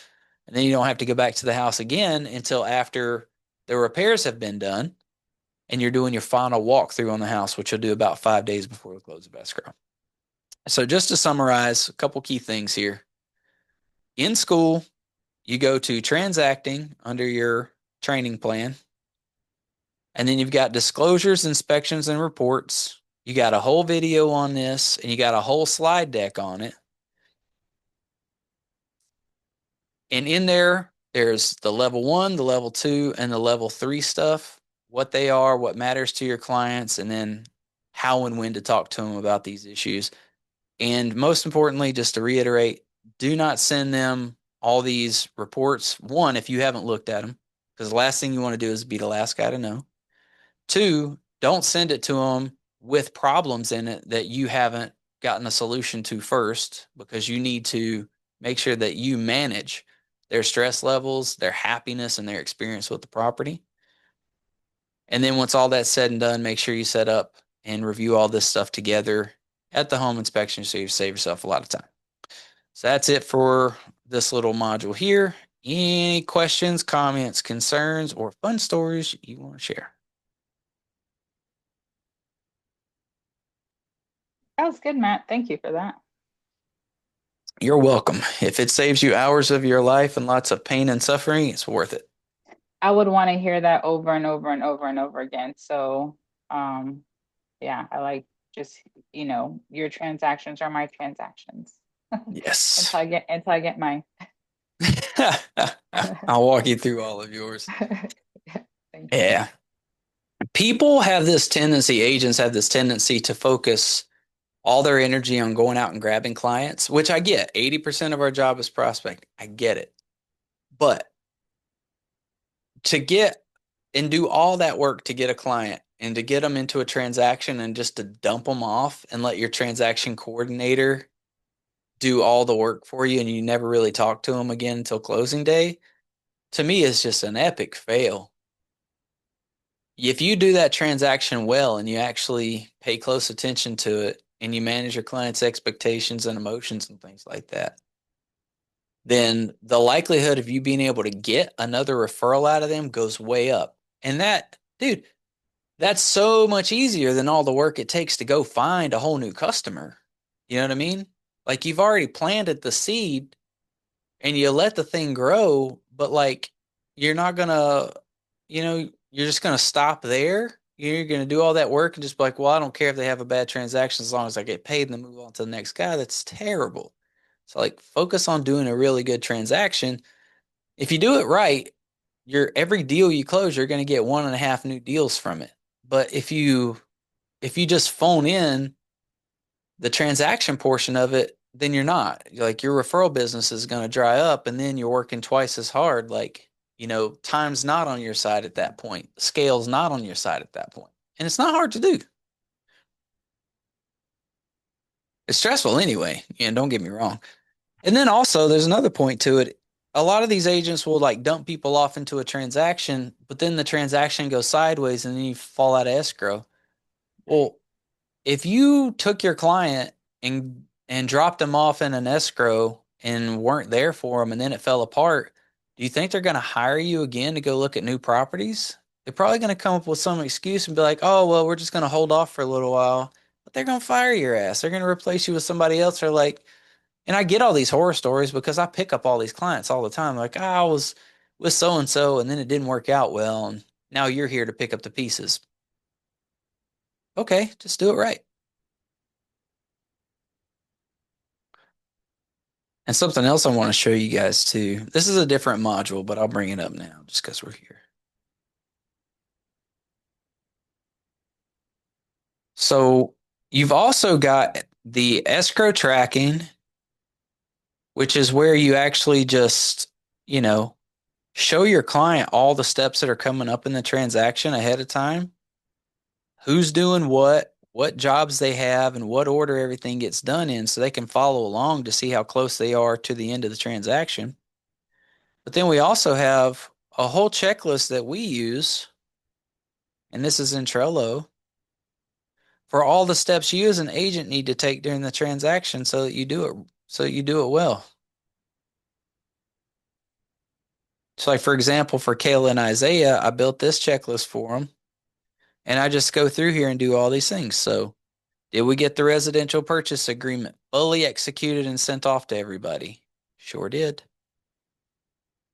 And then you don't have to go back to the house again until after the repairs have been done and you're doing your final walkthrough on the house, which you'll do about 5 days before the close of escrow. So just to summarize, a couple key things here. In school, you go to transacting under your training plan. And then you've got disclosures, inspections, and reports. You got a whole video on this, and you got a whole slide deck on it. And in there, there's the level 1, the level 2, and the level 3 stuff, what they are, what matters to your clients, and then how and when to talk to them about these issues. And most importantly, just to reiterate, do not send them all these reports. One, if you haven't looked at them, because the last thing you want to do is be the last guy to know. Two, don't send it to them with problems in it that you haven't gotten a solution to first, because you need to make sure that you manage their stress levels, their happiness, and their experience with the property. And then once all that's said and done, make sure you set up and review all this stuff together at the home inspection so you save yourself a lot of time. So that's it for this little module here. Any questions, comments, concerns, or fun stories you want to share? That was good, Matt. Thank you for that. You're welcome. If it saves you hours of your life and lots of pain and suffering, it's worth it. I would want to hear that over and over and over and over again. So, yeah, I like just, your transactions are my transactions. Yes. until I get mine. I'll walk you through all of yours. Thank you. Yeah. People have this tendency, agents have this tendency to focus all their energy on going out and grabbing clients, which I get. 80% of our job is prospect. I get it. But to get and do all that work to get a client and to get them into a transaction and just to dump them off and let your transaction coordinator do all the work for you and you never really talk to them again until closing day, to me is just an epic fail. If you do that transaction well and you actually pay close attention to it and you manage your client's expectations and emotions and things like that, then the likelihood of you being able to get another referral out of them goes way up. And that, dude, that's so much easier than all the work it takes to go find a whole new customer. You know what I mean? Like, you've already planted the seed and you let the thing grow, but like, you're not gonna, you're just gonna stop there. You're gonna do all that work and just be like, well, I don't care if they have a bad transaction as long as I get paid, and then move on to the next guy. That's terrible. So like, focus on doing a really good transaction. If you do it right, every deal you close, you're going to get 1.5 new deals from it. But if you just phone in the transaction portion of it, then you're not. Like, your referral business is going to dry up, and then you're working twice as hard. Like, time's not on your side at that point. Scale's not on your side at that point. And it's not hard to do. It's stressful anyway, and don't get me wrong. And then also there's another point to it. A lot of these agents will like dump people off into a transaction, but then the transaction goes sideways and then you fall out of escrow. Well, if you took your client and dropped them off in an escrow and weren't there for them and then it fell apart, do you think they're going to hire you again to go look at new properties? They're probably going to come up with some excuse and be like, oh, well, we're just going to hold off for a little while. But they're going to fire your ass. They're going to replace you with somebody else. Or like, and I get all these horror stories because I pick up all these clients all the time. Like, I was with so-and-so and then it didn't work out well. And now you're here to pick up the pieces. Okay, just do it right. And something else I want to show you guys too. This is a different module, but I'll bring it up now just because we're here. So you've also got the escrow tracking, which is where you actually just, show your client all the steps that are coming up in the transaction ahead of time, who's doing what jobs they have, and what order everything gets done in, so they can follow along to see how close they are to the end of the transaction. But then we also have a whole checklist that we use, and this is in Trello, for all the steps you as an agent need to take during the transaction so that you do it well. So like, for example, for Kayla and Isaiah, I built this checklist for them, and I just go through here and do all these things. So did we get the residential purchase agreement fully executed and sent off to everybody? Sure did.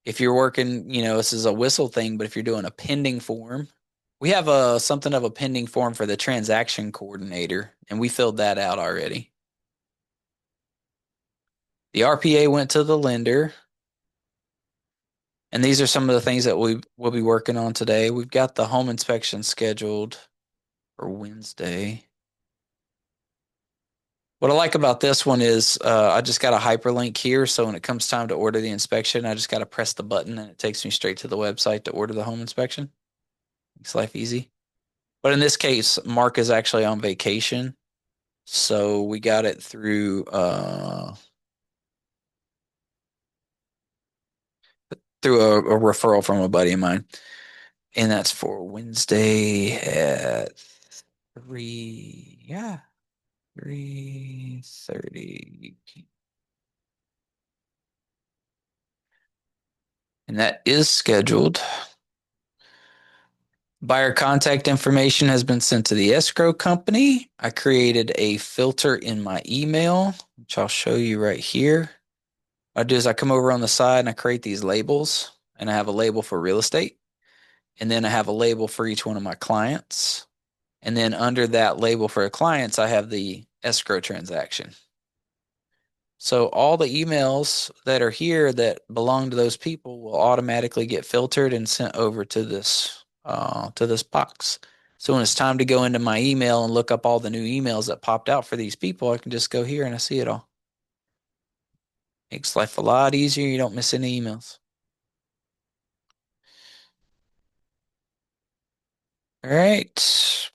If you're working, this is a whistle thing, but if you're doing a pending form, We have a something of a pending form for the transaction coordinator, and we filled that out already. The RPA went to the lender. And these are some of the things that we'll be working on today. We've got the home inspection scheduled for Wednesday. What I like about this one is I just got a hyperlink here. So when it comes time to order the inspection, I just got to press the button and it takes me straight to the website to order the home inspection. Makes life easy. But in this case, Mark is actually on vacation. So we got it through a referral from a buddy of mine. And that's for Wednesday at 3, yeah, 3:30. And that is scheduled. Buyer contact information has been sent to the escrow company. I created a filter in my email, which I'll show you right here. What I do is I come over on the side and I create these labels, and I have a label for real estate. And then I have a label for each one of my clients. And then under that label for the clients, I have the escrow transaction. So all the emails that are here that belong to those people will automatically get filtered and sent over to this box. So when it's time to go into my email and look up all the new emails that popped out for these people, I can just go here and I see it all. Makes life a lot easier. You don't miss any emails. All right.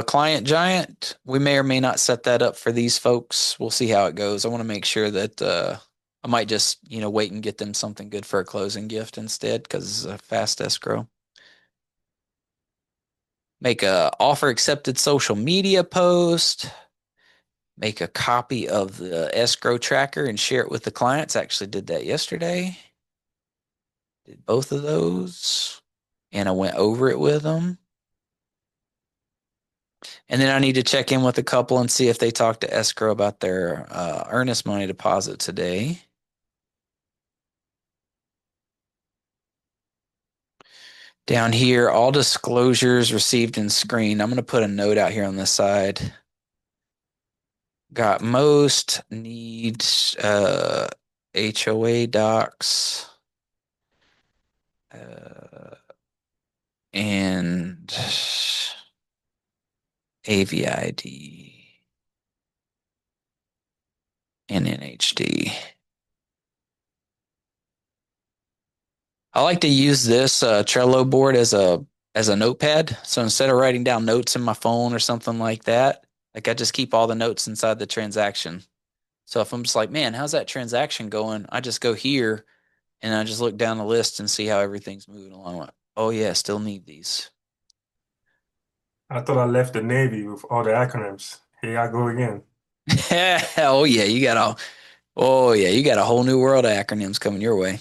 Client Giant, we may or may not set that up for these folks. We'll see how it goes. I want to make sure that I might just, wait and get them something good for a closing gift instead because it's a fast escrow. Make a offer accepted social media post. Make a copy of the escrow tracker and share it with the clients. Actually did that yesterday. Did both of those. And I went over it with them. And then I need to check in with a couple and see if they talked to escrow about their earnest money deposit today. Down here, all disclosures received and screened. I'm going to put a note out here on this side. Got most needs HOA docs and AVID and NHD. I like to use this Trello board as a notepad. So instead of writing down notes in my phone or something like that, like I just keep all the notes inside the transaction. So if I'm just like, man, how's that transaction going? I just go here and I just look down the list and see how everything's moving along. Oh yeah, still need these. I thought I left the Navy with all the acronyms. Here I go again. Oh yeah, you got a whole new world of acronyms coming your way.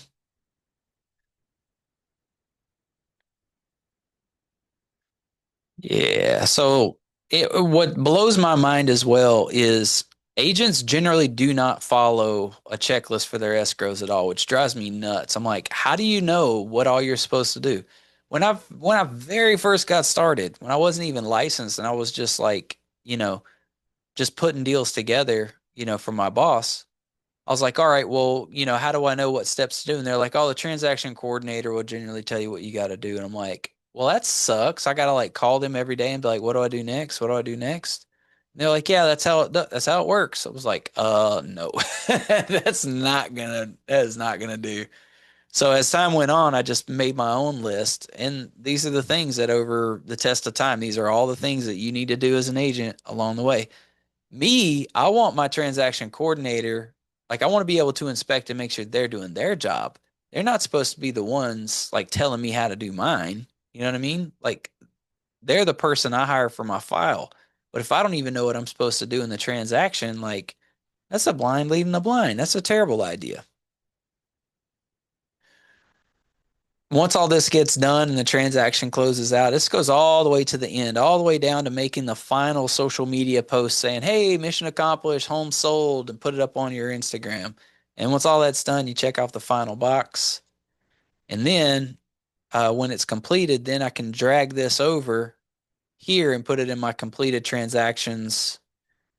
Yeah. So what blows my mind as well is agents generally do not follow a checklist for their escrows at all, which drives me nuts. I'm like, how do you know what all you're supposed to do? When I very first got started, when I wasn't even licensed and I was just like, just putting deals together, for my boss, I was like, all right, well, how do I know what steps to do? And they're like, oh, the transaction coordinator will generally tell you what you got to do. And I'm like, well, that sucks. I got to like call them every day and be like, what do I do next? What do I do next? And they're like, yeah, that's how it works. I was like, no, that is not gonna do. So as time went on, I just made my own list. And these are the things that over the test of time, these are all the things that you need to do as an agent along the way. Me, I want my transaction coordinator, like I want to be able to inspect and make sure they're doing their job. They're not supposed to be the ones like telling me how to do mine. You know what I mean? Like they're the person I hire for my file. But if I don't even know what I'm supposed to do in the transaction, like that's a blind leading the blind. That's a terrible idea. Once all this gets done and the transaction closes out, this goes all the way to the end, all the way down to making the final social media post saying, hey, mission accomplished, home sold, and put it up on your Instagram. And once all that's done, you check off the final box. And then when it's completed, then I can drag this over here and put it in my completed transactions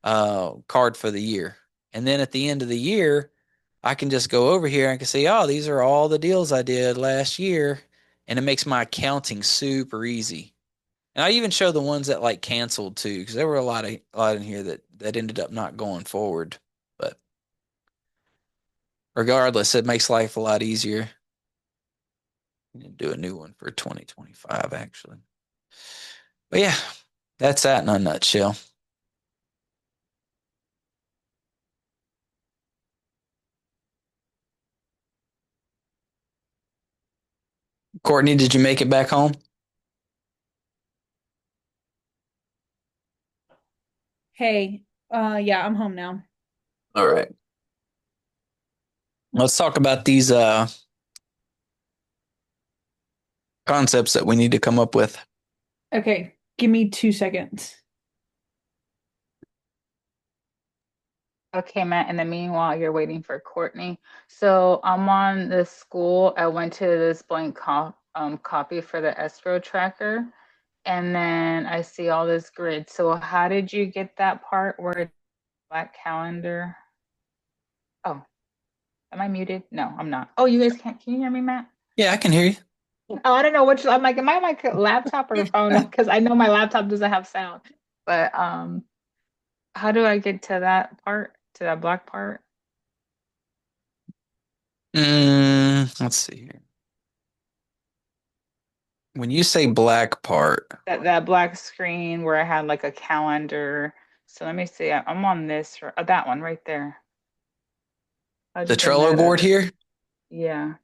card for the year. And then at the end of the year, I can just go over here and I can see, oh, these are all the deals I did last year. And it makes my accounting super easy. And I even show the ones that like canceled too, because there were a lot in here that ended up not going forward. But regardless, it makes life a lot easier. Do a new one for 2025, actually. But yeah, that's that in a nutshell. Courtney, did you make it back home? Hey, yeah, I'm home now. All right. Let's talk about these concepts that we need to come up with. Okay, give me 2 seconds. Okay, Matt, in the meanwhile, you're waiting for Courtney. So I'm on the school. I went to this blank copy for the escrow tracker, and then I see all this grid. So how did you get that part where it's black calendar? Oh, am I muted? No, I'm not. Oh, you guys can't. Can you hear me, Matt? Yeah, I can hear you. Oh, I don't know which. I'm like, am I on my laptop or phone? Because I know my laptop doesn't have sound. But how do I get to that part? To that black part? Let's see here. When you say black part, That black screen where I had like a calendar. So let me see. I'm on this that one right there. How'd the you get Trello that board out? here, Yeah.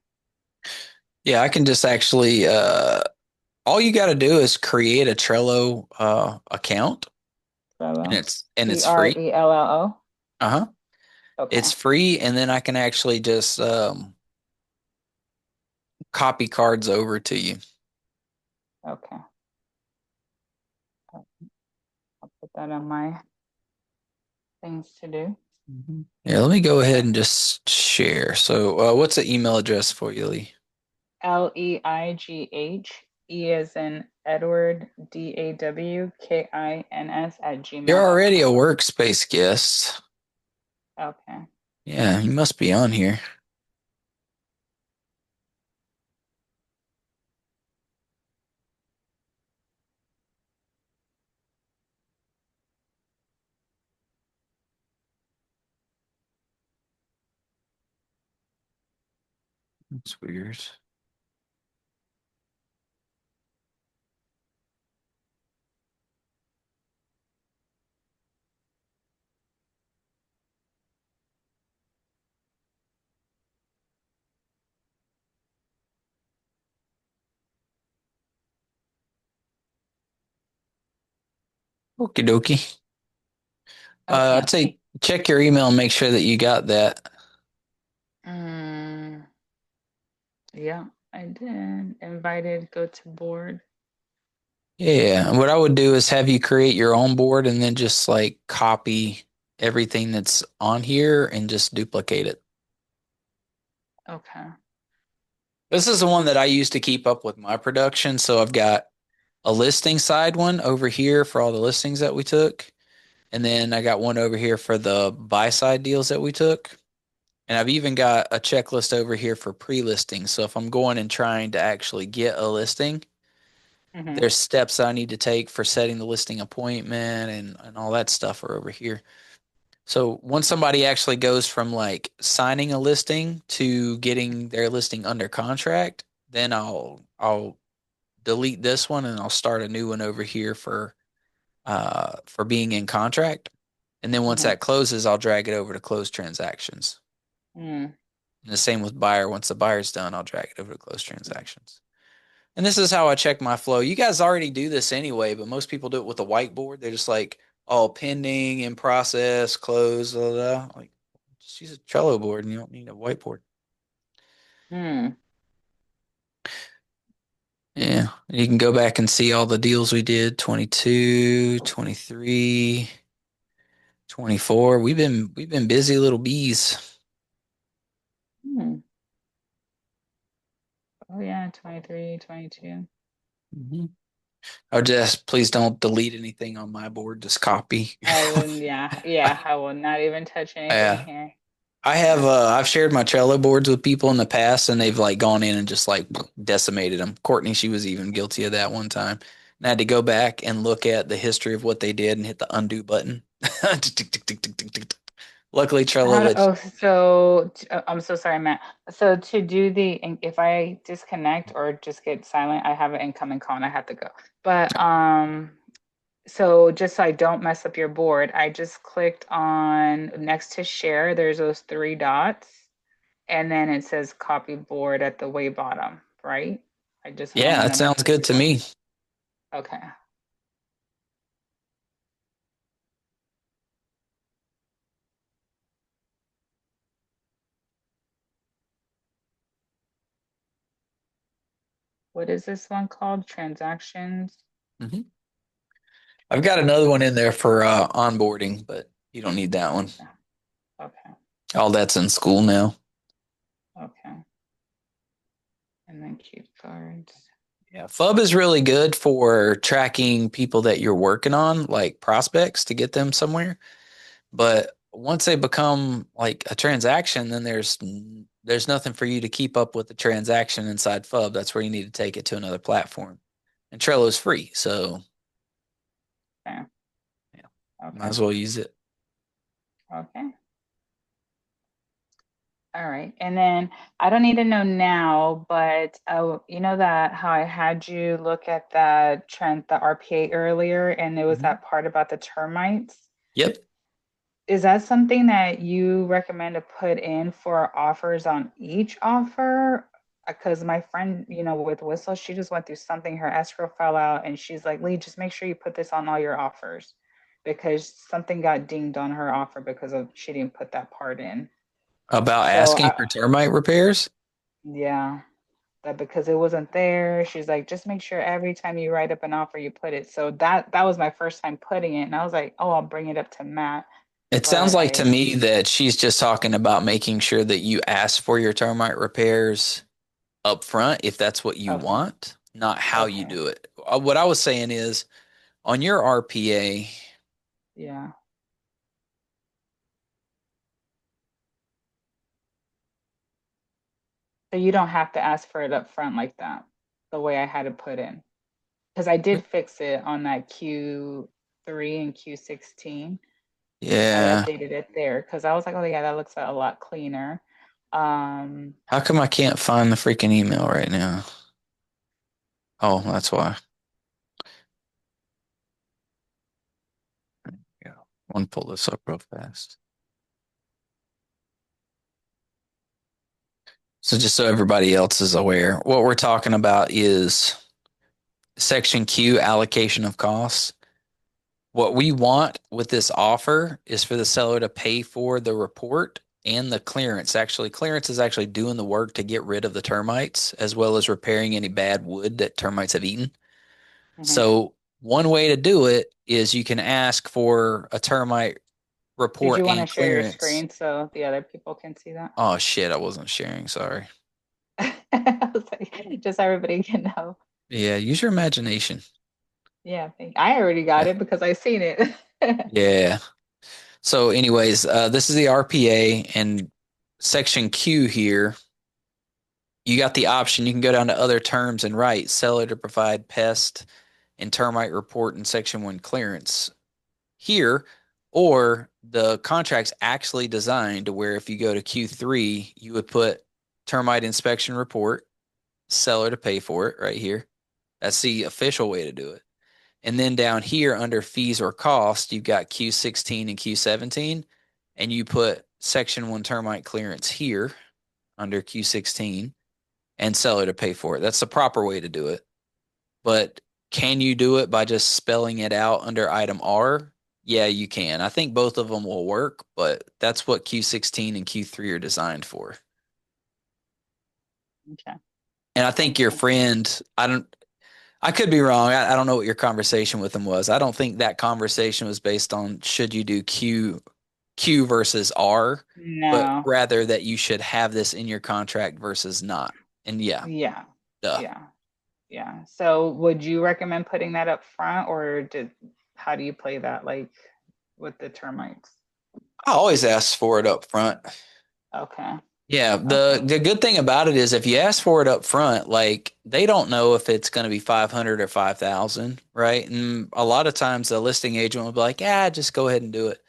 yeah, I can just actually all you got to do is create a Trello account and Trello. it's free. Trello. Uh-huh. Okay. It's free and then I can actually just copy cards over to you. Okay. I'll put that on my things to do. Yeah, let me go ahead and just share. So, what's the email address for you, Lee? Leigh, E as in Edward, DAWKINS at You're already a gmail.com. workspace guest. Okay. Yeah, you must be on here. That's weird. Okie dokie. Okay. I'd say check your email and make sure that you got that. Yeah, I did. Invited, go to board. Yeah, and what I would do is have you create your own board and then just like copy everything that's on here and just duplicate it. Okay. This is the one that I use to keep up with my production. So I've got a listing side one over here for all the listings that we took. And then I got one over here for the buy side deals that we took. And I've even got a checklist over here for pre-listing. So if I'm going and trying to actually get a listing, there's steps I need to take for setting the listing appointment and all that stuff are over here. So once somebody actually goes from like signing a listing to getting their listing under contract, then I'll delete this one and I'll start a new one over here for being in contract. And then once that closes, I'll drag it over to close transactions. And the same with buyer. Once the buyer's done, I'll drag it over to close transactions. And this is how I check my flow. You guys already do this anyway, but most people do it with a whiteboard. They're just like, oh, pending, in process, close, blah, blah. Like, just use a Trello board and you don't need a whiteboard. Yeah, you can go back and see all the deals we did, 22, 23, 24. We've been busy little bees. Oh yeah, 23, 22. Mhm. Oh, just please don't delete anything on my board. Just copy. I wouldn't, yeah, I will not even touch anything Yeah. here. I have Yeah. I've shared my Trello boards with people in the past and they've like gone in and just like decimated them. Courtney, she was even guilty of that one time. And I had to go back and look at the history of what they did and hit the undo button. Luckily Trello lets I'm so sorry, Matt. So to do if I disconnect or just get silent, I have an incoming call and I have to go. But so just so I don't mess up your board, I just clicked on next to share. There's those three dots, and then it says copy board at the way bottom, right? I don't Yeah, want that to mess sounds up good your to board. me. Okay. What is this one called? Transactions. hmm I've got another one in there for onboarding, but you don't need that one. Okay. Okay. All that's in school now. Okay. And then keep cards. Yeah, FUB is really good for tracking people that you're working on, like prospects to get them somewhere. But once they become like a transaction, then there's nothing for you to keep up with the transaction inside FUB. That's where you need to take it to another platform. And Trello is free, so Okay. yeah, might Okay. as well use it. Okay. All right. And then I don't need to know now, but you know that how I had you look at that trend, the RPA earlier, and there was Mhm. that part about the termites. Yep. Is that something that you recommend to put in for offers on each offer? Because my friend, with Whistle, she just went through something, her escrow fell out, and she's like, Lee, just make sure you put this on all your offers because something got dinged on her offer because of she didn't put that part in. About So asking for termite repairs. yeah, that because it wasn't there, she's like, just make sure every time you write up an offer, you put it. So that was my first time putting it, and I was like, oh, I'll bring it up to Matt, It sounds but like to me that she's just talking about making sure that you ask for your termite repairs up front if that's what you okay, want, not how you okay, do it. What I was saying is on your RPA, yeah. So you don't have to ask for it up front like that, the way I had it put in. Because I did fix it on that Q3 and Q16. I yeah. updated it there because I was like, oh yeah, that looks a lot cleaner. Um, How come I can't find the freaking email right now? Oh, that's why. Yeah. I want to pull this up real fast. So just so everybody else is aware, what we're talking about is section Q, allocation of costs. What we want with this offer is for the seller to pay for the report and the clearance. Actually, clearance is actually doing the work to get rid of the termites as well as repairing any bad wood that termites have eaten. mhm. So, one way to do it is you can ask for a termite Did report you want to and share your clearance. screen so the other people can see that? Oh shit, I wasn't sharing, sorry. I was like, just so everybody can know. Yeah, use your imagination. Yeah, I already got Yeah. it because I seen it. Yeah. So anyways, this is the RPA and section Q here. You got the option. You can go down to other terms and write seller to provide pest and termite report in section 1 clearance here, or the contract's actually designed to where if you go to Q3, you would put termite inspection report, seller to pay for it right here. That's the official way to do it. And then down here under fees or cost, you've got Q16 and Q17, and you put section 1 termite clearance here under Q16 and seller to pay for it. That's the proper way to do it. But can you do it by just spelling it out under item R? Yeah, you can. I think both of them will work, but that's what Q16 and Q3 are designed for. Okay. And I think Thank your you. friend, I could be wrong. I don't know what your conversation with him was. I don't think that conversation was based on should you do Q versus R, but No. rather that you should have this in your contract versus not. And yeah, Yeah. Duh. Yeah. Yeah. So would you recommend putting that up front, or how do you play that, like with the termites? I always ask for it up front. Okay. Yeah, Okay. the good thing about it is if you ask for it up front, like they don't know if it's going to be 500 or 5,000, right? And a lot of times the listing agent will be like, "Yeah, just go ahead and do it."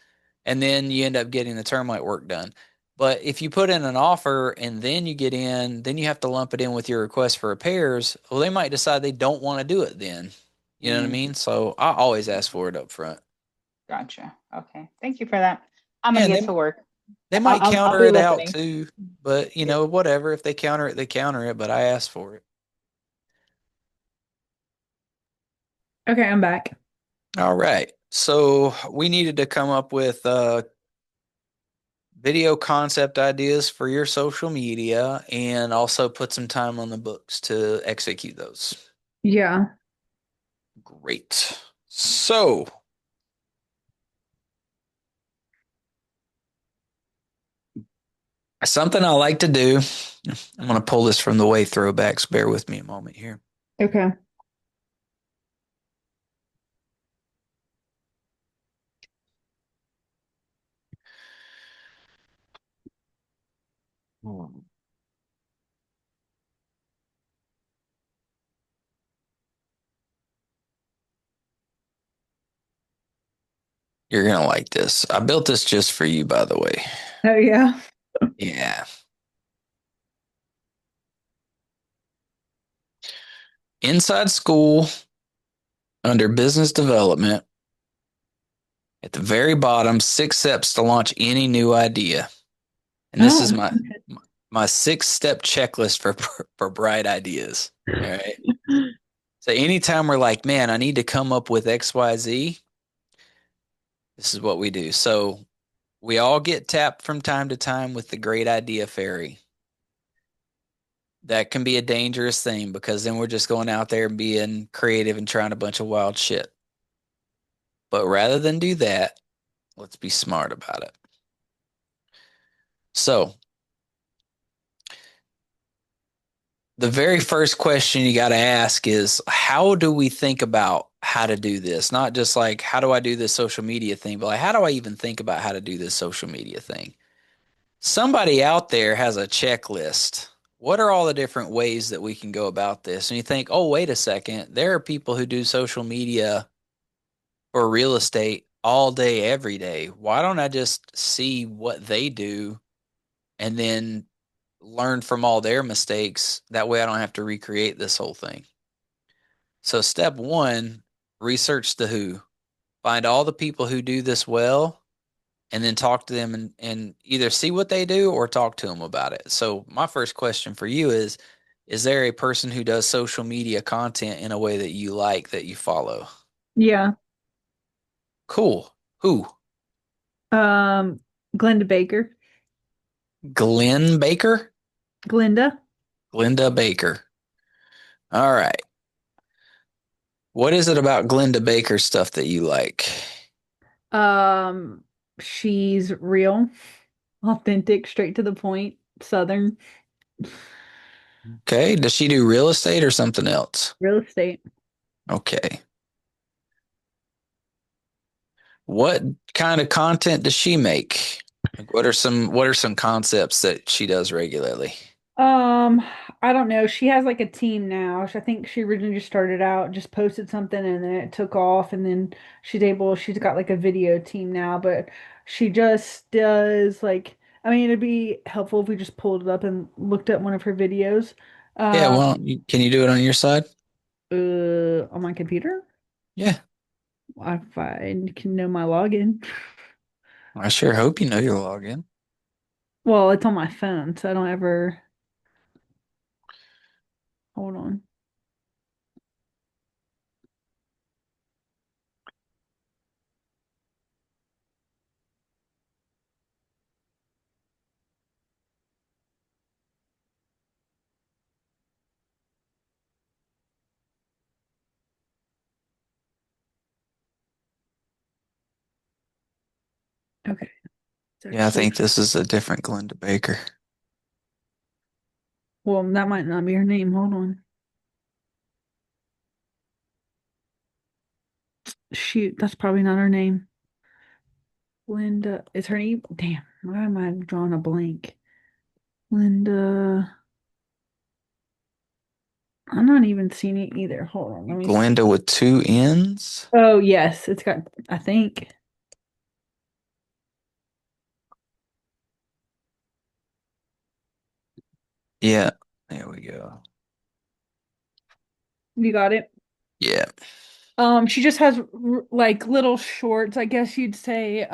And then you end up getting the termite work done. But if you put in an offer and then you get in, then you have to lump it in with your request for repairs. Well, they might decide they don't want to do it then. You know what I Mm, mean? So I always ask for it up front. gotcha. Okay. Thank you for that. I'm Yeah, gonna and get to work. they I'll might I'll, I'll counter be it out listening. too. But Yeah. whatever. If they counter it, they counter it. But I asked for it. Okay, I'm back. All right. So we needed to come up with video concept ideas for your social media and also put some time on the books to execute those. Yeah. Great. So something I like to do, I'm going to pull this from the way throwbacks. Bear with me a moment here. Okay. You're going to like this. I built this just for you, by the way. Oh yeah. Yeah. Inside school, under business development, at the very bottom, 6 steps to launch any new idea. And this is Oh. my 6 step checklist for bright ideas. All right. So anytime we're like, man, I need to come up with XYZ, this is what we do. So we all get tapped from time to time with the great idea fairy. That can be a dangerous thing because then we're just going out there and being creative and trying a bunch of wild shit. But rather than do that, let's be smart about it. So the very first question you got to ask is how do we think about how to do this? Not just like, how do I do this social media thing, but like, how do I even think about how to do this social media thing? Somebody out there has a checklist. What are all the different ways that we can go about this? And you think, oh, wait a second. There are people who do social media for real estate all day, every day. Why don't I just see what they do and then learn from all their mistakes? That way I don't have to recreate this whole thing. So, step one, research the who. Find all the people who do this well and then talk to them and either see what they do or talk to them about it. So, my first question for you is there a person who does social media content in a way that you like that you follow? Yeah. Cool. Who? Um, Glenda Baker. Glenn Baker? Glenda. Glenda Baker. All right. What is it about Glenda Baker stuff that you like? Um, she's real, authentic, straight to the point, Southern Okay. Does she do real estate or something else? real estate. Okay. What kind of content does she make? Like what are some concepts that she does regularly? Um, I don't know. She has like a team now. I think she originally just started out, just posted something and then it took off and then she's got like a video team now, but she just does like, I mean, it'd be helpful if we just pulled it up and looked at one of her videos. Yeah, Um, well, can you do it on your side? on my computer. Yeah. If I can know my login. I sure hope you know your login. Well, it's on my phone, so I don't ever hold on. Okay. It's Yeah, I actually, think this is a different Glenda Baker. well, that might not be her name. Hold on. Shoot, that's probably not her name. Linda is her name. Damn, why am I drawing a blank? Linda. I'm not even seeing it either. Hold on, let me see. Glenda with two N's. Oh yes, it's got. I think Yeah, there we go. you got it. Yeah. She just has like little shorts, I guess you'd say.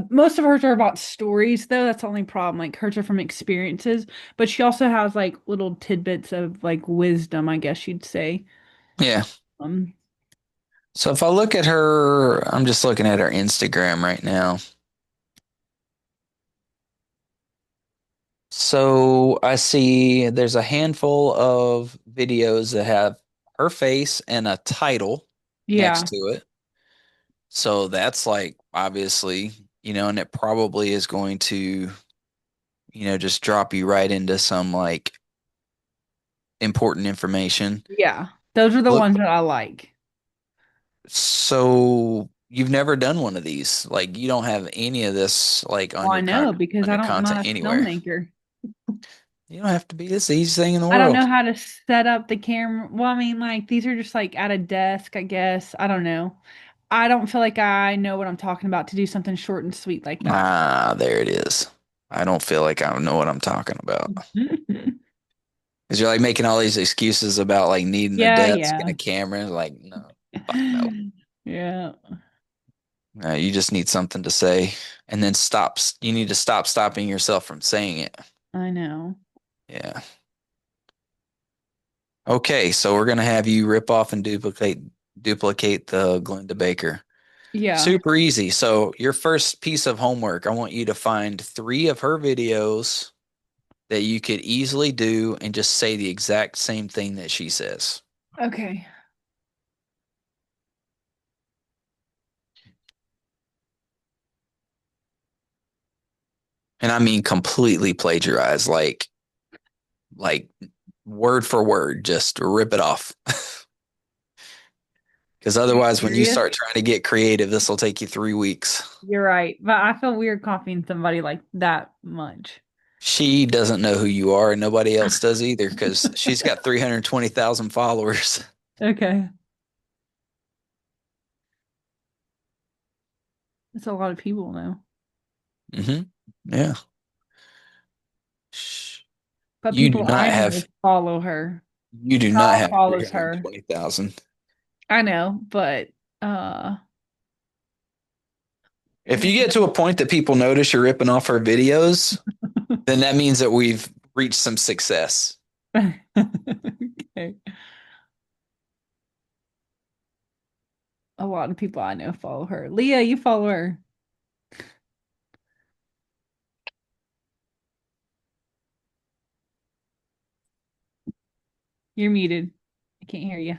Most of hers are about stories, though. That's the only problem. Like hers are from experiences, but she also has like little tidbits of like wisdom, I guess you'd say. Yeah. Um, So if I look at her, I'm just looking at her Instagram right now. So I see there's a handful of videos that have her face and a title yeah, next to it. So that's like obviously, and it probably is going to, just drop you right into some like important information. yeah. Those are the Look, ones that I like. so you've never done one of these. Like you don't have any of this like Well, I know because I'm content not a anywhere. filmmaker. You don't have to be this easy thing in the I don't know world. how to set up the camera. Well, I mean, like these are just like at a desk, I guess. I don't know. I don't feel like I know what I'm talking about to do something short and sweet like that. Ah, there it is. I don't feel like I know what I'm talking about. Because you're like making all these excuses about like needing a Yeah, desk yeah. and a camera. Like, no, fuck no. Yeah, You just need something to say, and then stop. You need to stop stopping yourself from saying it. I know. Yeah. Okay, so we're gonna have you rip off and duplicate the Glenda Baker. Yeah. Super easy. So your first piece of homework, I want you to find 3 of her videos that you could easily do and just say the exact same thing that she says. Okay. And I mean completely plagiarize, like word for word, just rip it off. Because Are you otherwise, when you serious? start trying to get creative, this will take you 3 weeks. You're right. But I feel weird copying somebody like that much. She doesn't know who you are, and nobody else does either, because she's got 320,000 followers. Okay. That's a lot of people now. Yeah. But You do people not I know have follow her. you do not Kyle have follows her. 320,000. I know, but uh If you get to a point that people notice you're ripping off her videos, then that means that we've reached some success. okay. A lot of people I know follow her. Leah, you follow her. You're muted. I can't hear you.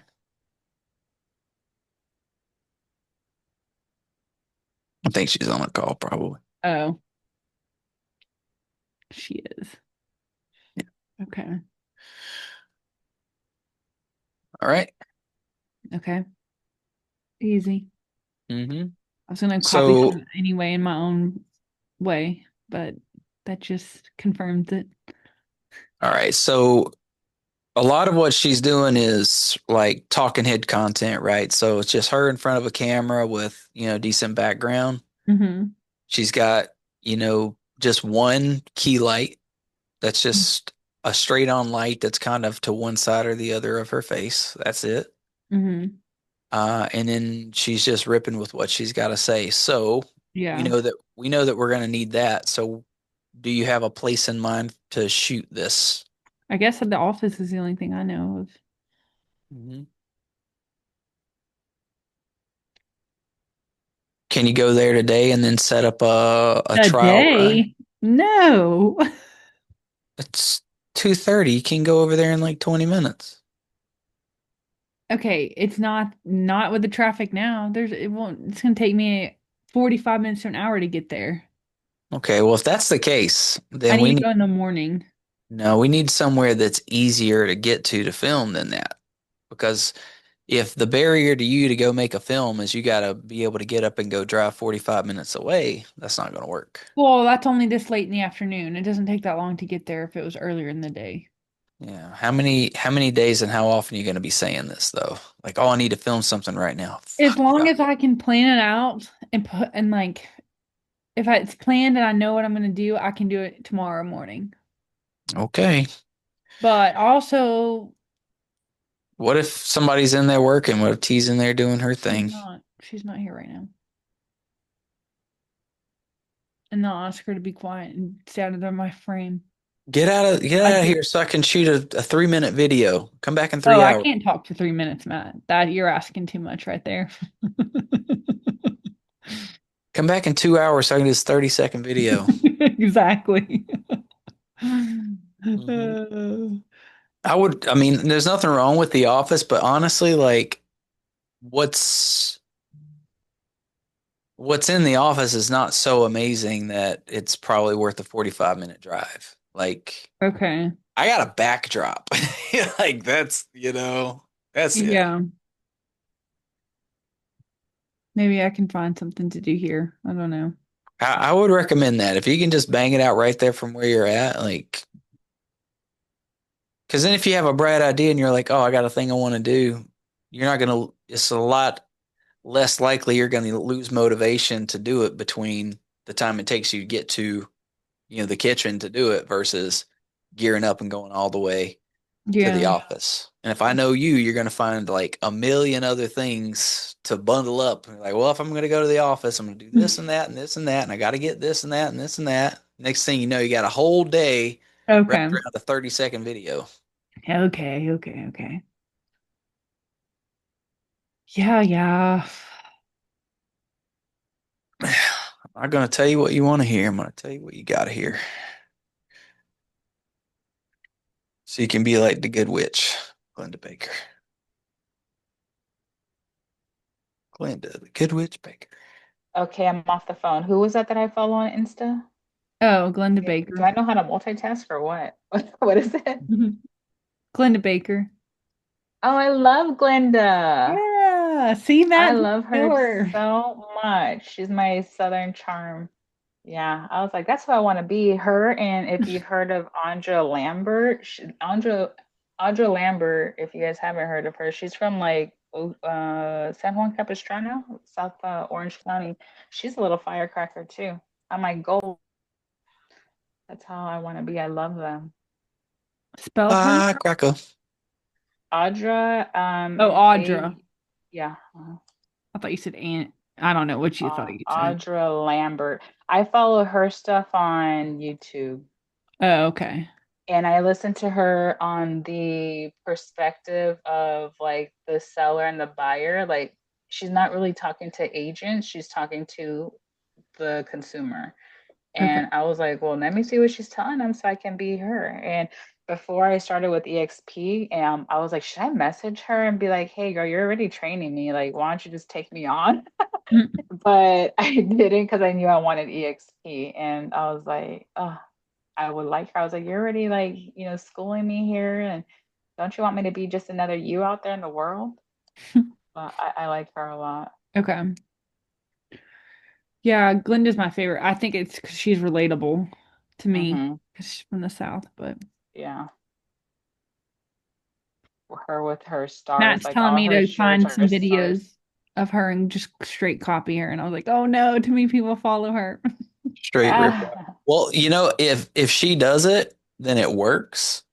I think she's on a call, probably. Oh, she is. Okay. All right. Okay. Easy. Mm-hmm. I was gonna copy So, from it anyway in my own way, but that just confirms it. all right. So, a lot of what she's doing is like talking head content, right? So, it's just her in front of a camera with, decent background. Mm-hmm. She's got, just one key light that's just a straight on light that's kind of to one side or the other of her face. That's it. Mm-hmm. And then she's just ripping with what she's got to say. So we Yeah. know that we're going to need that. So do you have a place in mind to shoot this? I guess the office is the only thing I know of. Mhm. Can you go there today and then set up a A trial run? day? No. It's 2:30. You can go over there in like 20 minutes. Okay, it's not with the traffic now. It's gonna take me 45 minutes to an hour to get there. Okay, well, if that's the case, I then need to go in the morning. no, we need somewhere that's easier to get to film than that. Because if the barrier to you to go make a film is you got to be able to get up and go drive 45 minutes away, that's not going to work. Well, that's only this late in the afternoon. It doesn't take that long to get there if it was earlier in the day. Yeah. How many days and how often are you going to be saying this though? Like, oh, I need to film something right now. As Fuck long yeah. as I can plan it out and put and like if it's planned and I know what I'm gonna do, I can do it tomorrow morning. Okay. But also, What if somebody's in there working? What if T's in there doing her thing? she's not here right now. And they'll ask her to be quiet and stay out of my frame. Get out of I here so I can shoot a 3-minute video. Come back in Oh, three I hours. can't talk for 3 minutes, Matt. That you're asking too much right there. Come back in 2 hours so I can do this 30-second video. Exactly. Mhm. I mean, there's nothing wrong with The Office, but honestly, like, what's what's in The Office is not so amazing that it's probably worth a 45-minute drive. Like, Okay. I got a backdrop. Like, that's it. Yeah. Maybe I can find something to do here. I don't know. I would recommend that if you can just bang it out right there from where you're at, like, because then if you have a bright idea and you're like, oh, I got a thing I want to do, you're not gonna. It's a lot less likely you're going to lose motivation to do it between the time it takes you to get to, the kitchen to do it versus gearing up and going all the way to the Yeah. office. And if I know you, you're going to find like a million other things to bundle up. Like, well, if I'm going to go to the office, I'm going to do this and that and this and that, and I got to get this and that and this and that. Next thing you know, you got a whole day Okay. wrapped around a 30-second video. Okay. Yeah, yeah. I'm not going to tell you what you want to hear. I'm going to tell you what you got to hear. So you can be like the good witch, Glenda Baker. Glenda, the good witch Baker. Okay, I'm off the phone. Who was that I follow on Insta? Oh, Glenda Do Baker. I know how to multitask or what? What is it? Glenda Baker. Oh, I love Glenda. Yeah. See, I Matt, love know her so much. She's my Southern charm. Yeah, I was like, that's who I want to be. Her, and if you've heard of Andra Lambert, Andra Lambert, if you guys haven't heard of her, she's from like San Juan Capistrano, South Orange County. She's a little firecracker too. I'm like, gold. That's how I want to be. I love them. Spell her? Cracker. Audra, Oh, Audra. yeah. I thought you said Aunt. I don't know what you thought you said. Audra Lambert. I follow her stuff on YouTube. Oh, okay. And I listen to her on the perspective of like the seller and the buyer. Like she's not really talking to agents, she's talking to the consumer. Okay. And I was like, well, let me see what she's telling them so I can be her. And before I started with EXP, I was like, should I message her and be like, hey, girl, you're already training me. Like, why don't you just take me on? Mm. But I didn't because I knew I wanted EXP. And I was like, oh, I would like her. I was like, you're already like, schooling me here. And don't you want me to be just another you out there in the world? But I like her a lot. Okay. Yeah, Glenda's my favorite. I think it's because she's relatable to me Mhm. because she's from the South. But Yeah. Her with her stars, Matt's like telling all me her to shirts find are some stars. videos of her and just straight copy her. And I was like, oh no, too many people follow her. Straight rip. Ah, Well, if she does it, then it works.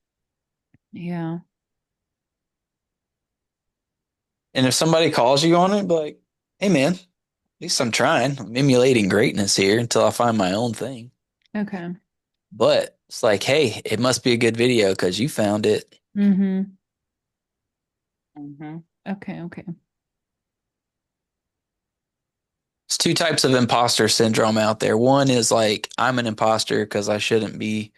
Yeah. And if somebody calls you on it, be like, hey man, at least I'm trying. I'm emulating greatness here until I find my own thing. Okay. But it's like, hey, it must be a good video because you found it. Mm-hmm. mhm. Okay. It's two types of imposter syndrome out there. One is like, I'm an imposter because I shouldn't be,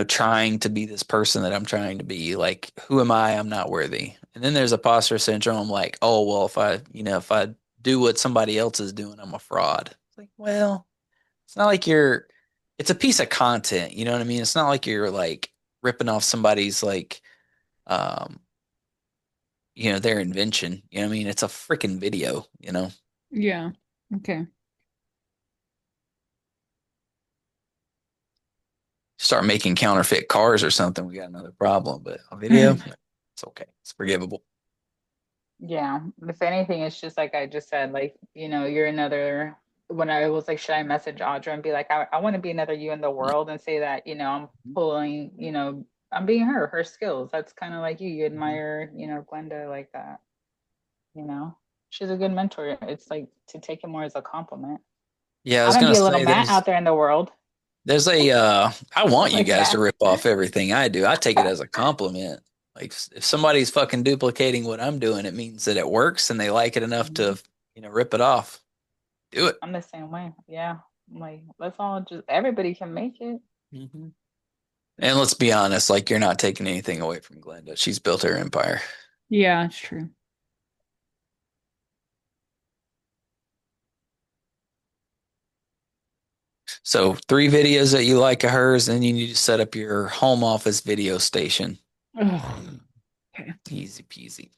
trying to be this person that I'm trying to be. Like, who am I? I'm not worthy. And then there's imposter syndrome, like, oh, well, if I do what somebody else is doing, I'm a fraud. It's like, well, it's not like it's a piece of content. You know what I mean? It's not like you're like ripping off somebody's like, um, their invention. You know what I mean? It's a freaking video, you know. Yeah. Okay. Start making counterfeit cars or something, we got another problem. But a video, it's okay. It's forgivable. Yeah, if anything, it's just like I just said, like, you're another. When I was like, should I message Audra and be like, I want to be another you in the world and say that, I'm pulling, I'm being her skills. That's kind of like you admire, Glenda like that, you know. She's a good mentor. It's like to take it more as a compliment. Yeah, I I'm was gonna gonna be a little say Matt out there in the world. there's I want you Like guys to that. rip off everything I do. I take it as a compliment. Like if somebody's fucking duplicating what I'm doing, it means that it works and they like it enough to, rip it off. Do it. I'm the same way. Yeah. I'm like, let's all just everybody can make it. Hmm. And let's be honest, like you're not taking anything away from Glenda. She's built her empire. Yeah, it's true. So 3 videos that you like of hers, and you need to set up your home office video station. Ugh. Easy peasy.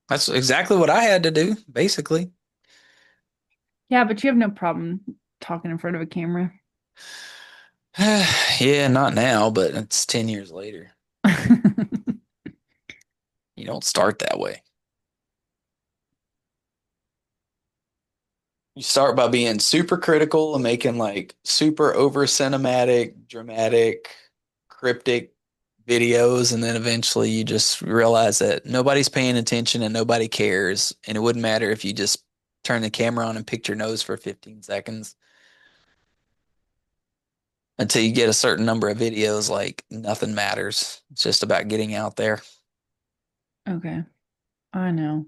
That's exactly what I had to do, basically. Yeah, but you have no problem talking in front of a camera. Yeah, not now, but it's 10 years later. You don't start that way. You start by being super critical and making like super over cinematic, dramatic, cryptic videos, and then eventually you just realize that nobody's paying attention and nobody cares, and it wouldn't matter if you just turn the camera on and picked your nose for 15 seconds. Until you get a certain number of videos, like nothing matters. It's just about getting out there. Okay. I know.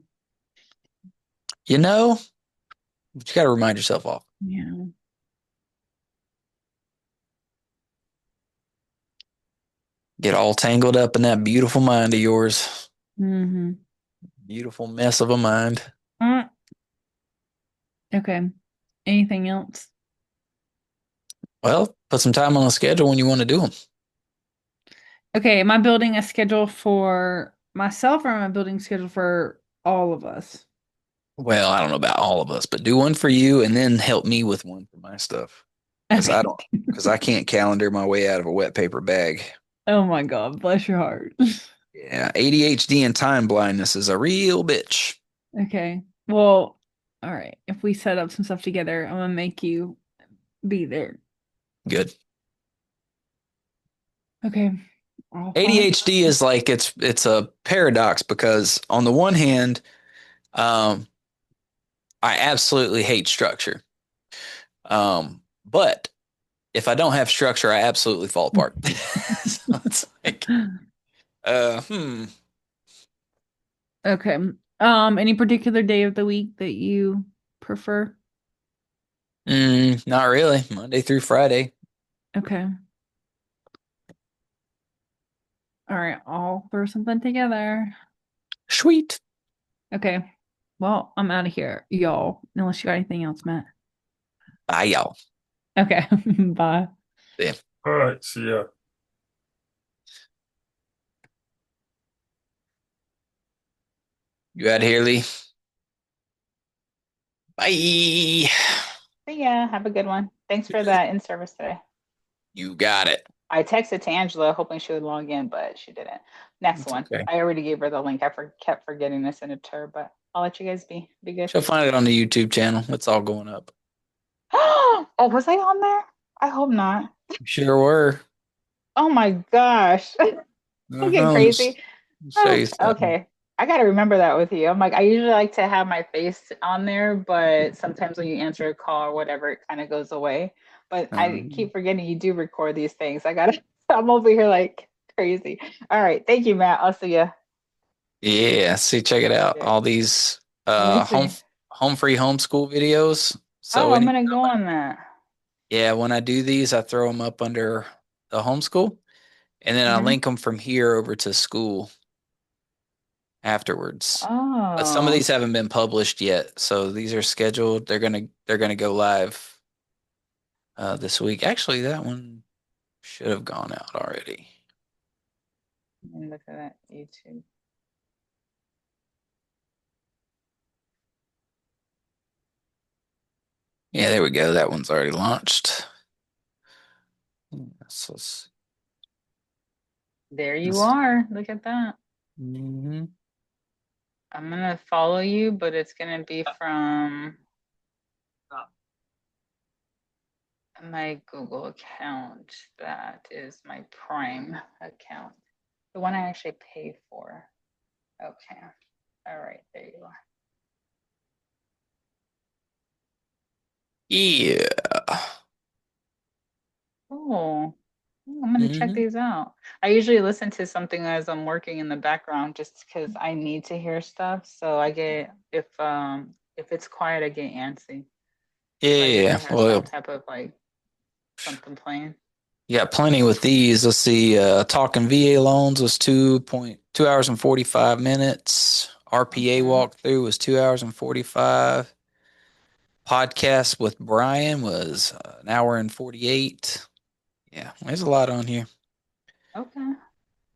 But you got to remind yourself off. Yeah. Get all tangled up in that beautiful mind of yours. Mm-hmm. Beautiful mess of a mind. Okay. Anything else? Well, put some time on the schedule when you want to do them. Okay, am I building a schedule for myself or am I building a schedule for all of us? Well, I don't know about all of us, but do one for you and then help me with one for my stuff. Because Okay. I can't calendar my way out of a wet paper bag. Oh my God, bless your heart. Yeah, ADHD and time blindness is a real bitch. Okay. Well, all right. If we set up some stuff together, I'm gonna make you be there. Good. Okay. I'll find- ADHD is like it's a paradox because on the one hand, I absolutely hate structure. But if I don't have structure, I absolutely fall apart. So it's like, hmm. Okay. Any particular day of the week that you prefer? Not really. Monday through Friday. Okay. All right, I'll throw something together. Sweet. Okay. Well, I'm out of here, y'all. Unless you got anything else, Matt. Bye, y'all. Okay. Bye. Yeah. All right. See ya. You out here, Lee? Bye. See ya. Have a good one. Thanks for that in service today. You got it. I texted to Angela hoping she would log in, but she didn't. Next It's one. okay. I already gave her the link. I kept forgetting to send it to her, but I'll let you guys be good. She'll find it on the YouTube channel. It's all going up. Oh, was I on there? I hope not. You sure were. Oh my gosh. I'm getting Let me crazy. show you something. Okay. I got to remember that with you. I'm like, I usually like to have my face on there, but sometimes when you answer a call or whatever, it kind of goes away. But I keep forgetting you do record these things. I'm over here like crazy. All right. Thank you, Matt. I'll see you. Yeah, see, check it out. Yeah. All these Let me see. home free homeschool videos. So Oh, I'm gonna go on that. yeah, when I do these, I throw them up under the homeschool, and then I Mhm. link them from here over to school afterwards. But some of Oh, these haven't been published yet, so these are scheduled. They're gonna go live this week. Actually, that one should have gone out already. let me look at that YouTube. Yeah, there we go. That one's already launched. So, There you are. Look at that. mm-hmm. I'm gonna follow you, but it's gonna be from my Google account. That is my Prime account, the one I actually pay for. Okay. All right, there you are. Yeah. Oh, I'm gonna check Mhm. these out. I usually listen to something as I'm working in the background just because I need to hear stuff. So I get if it's quiet, I get antsy. Like if Yeah. it has some Well, type of like something playing. you got plenty with these. Let's see. Talking VA loans was 2 hours and 45 minutes. RPA Okay. walkthrough was 2 hours and 45. Podcast with Brian was an hour and 48. Yeah, there's a lot on here. Okay.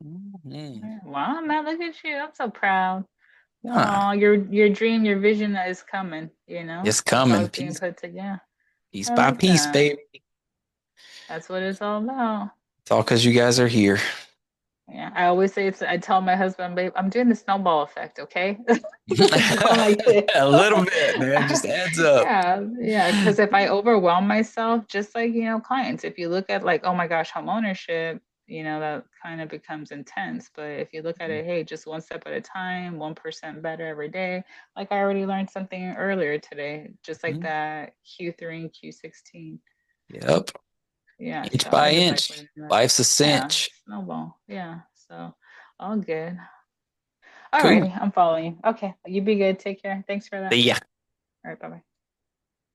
Mhm. Wow, man, look at you. I'm so proud. Ah, Oh, your dream, your vision is coming, you know? it's It's all coming being piece, put together. piece I by like piece, that. baby. That's what it's all about. It's all because you guys are here. Yeah, I always say I tell my husband, babe, I'm doing the snowball effect, okay? Go like this. A little bit, man. Just adds up. Yeah, because if I overwhelm myself, just like, clients, if you look at like, oh my gosh, home ownership, that kind of becomes intense. But if you look at it, hey, just one step at a time, 1% better every day. Like I already learned something earlier today, just like Mhm. that Q3 and Q16. Yep. Yeah, Inch so by I just like inch. learning that. Life's a Yeah, cinch. snowball. Yeah, so all good. Cool. Alrighty, I'm following you. Okay, you be good. Take care. Thanks for that. See ya. All right, bye bye.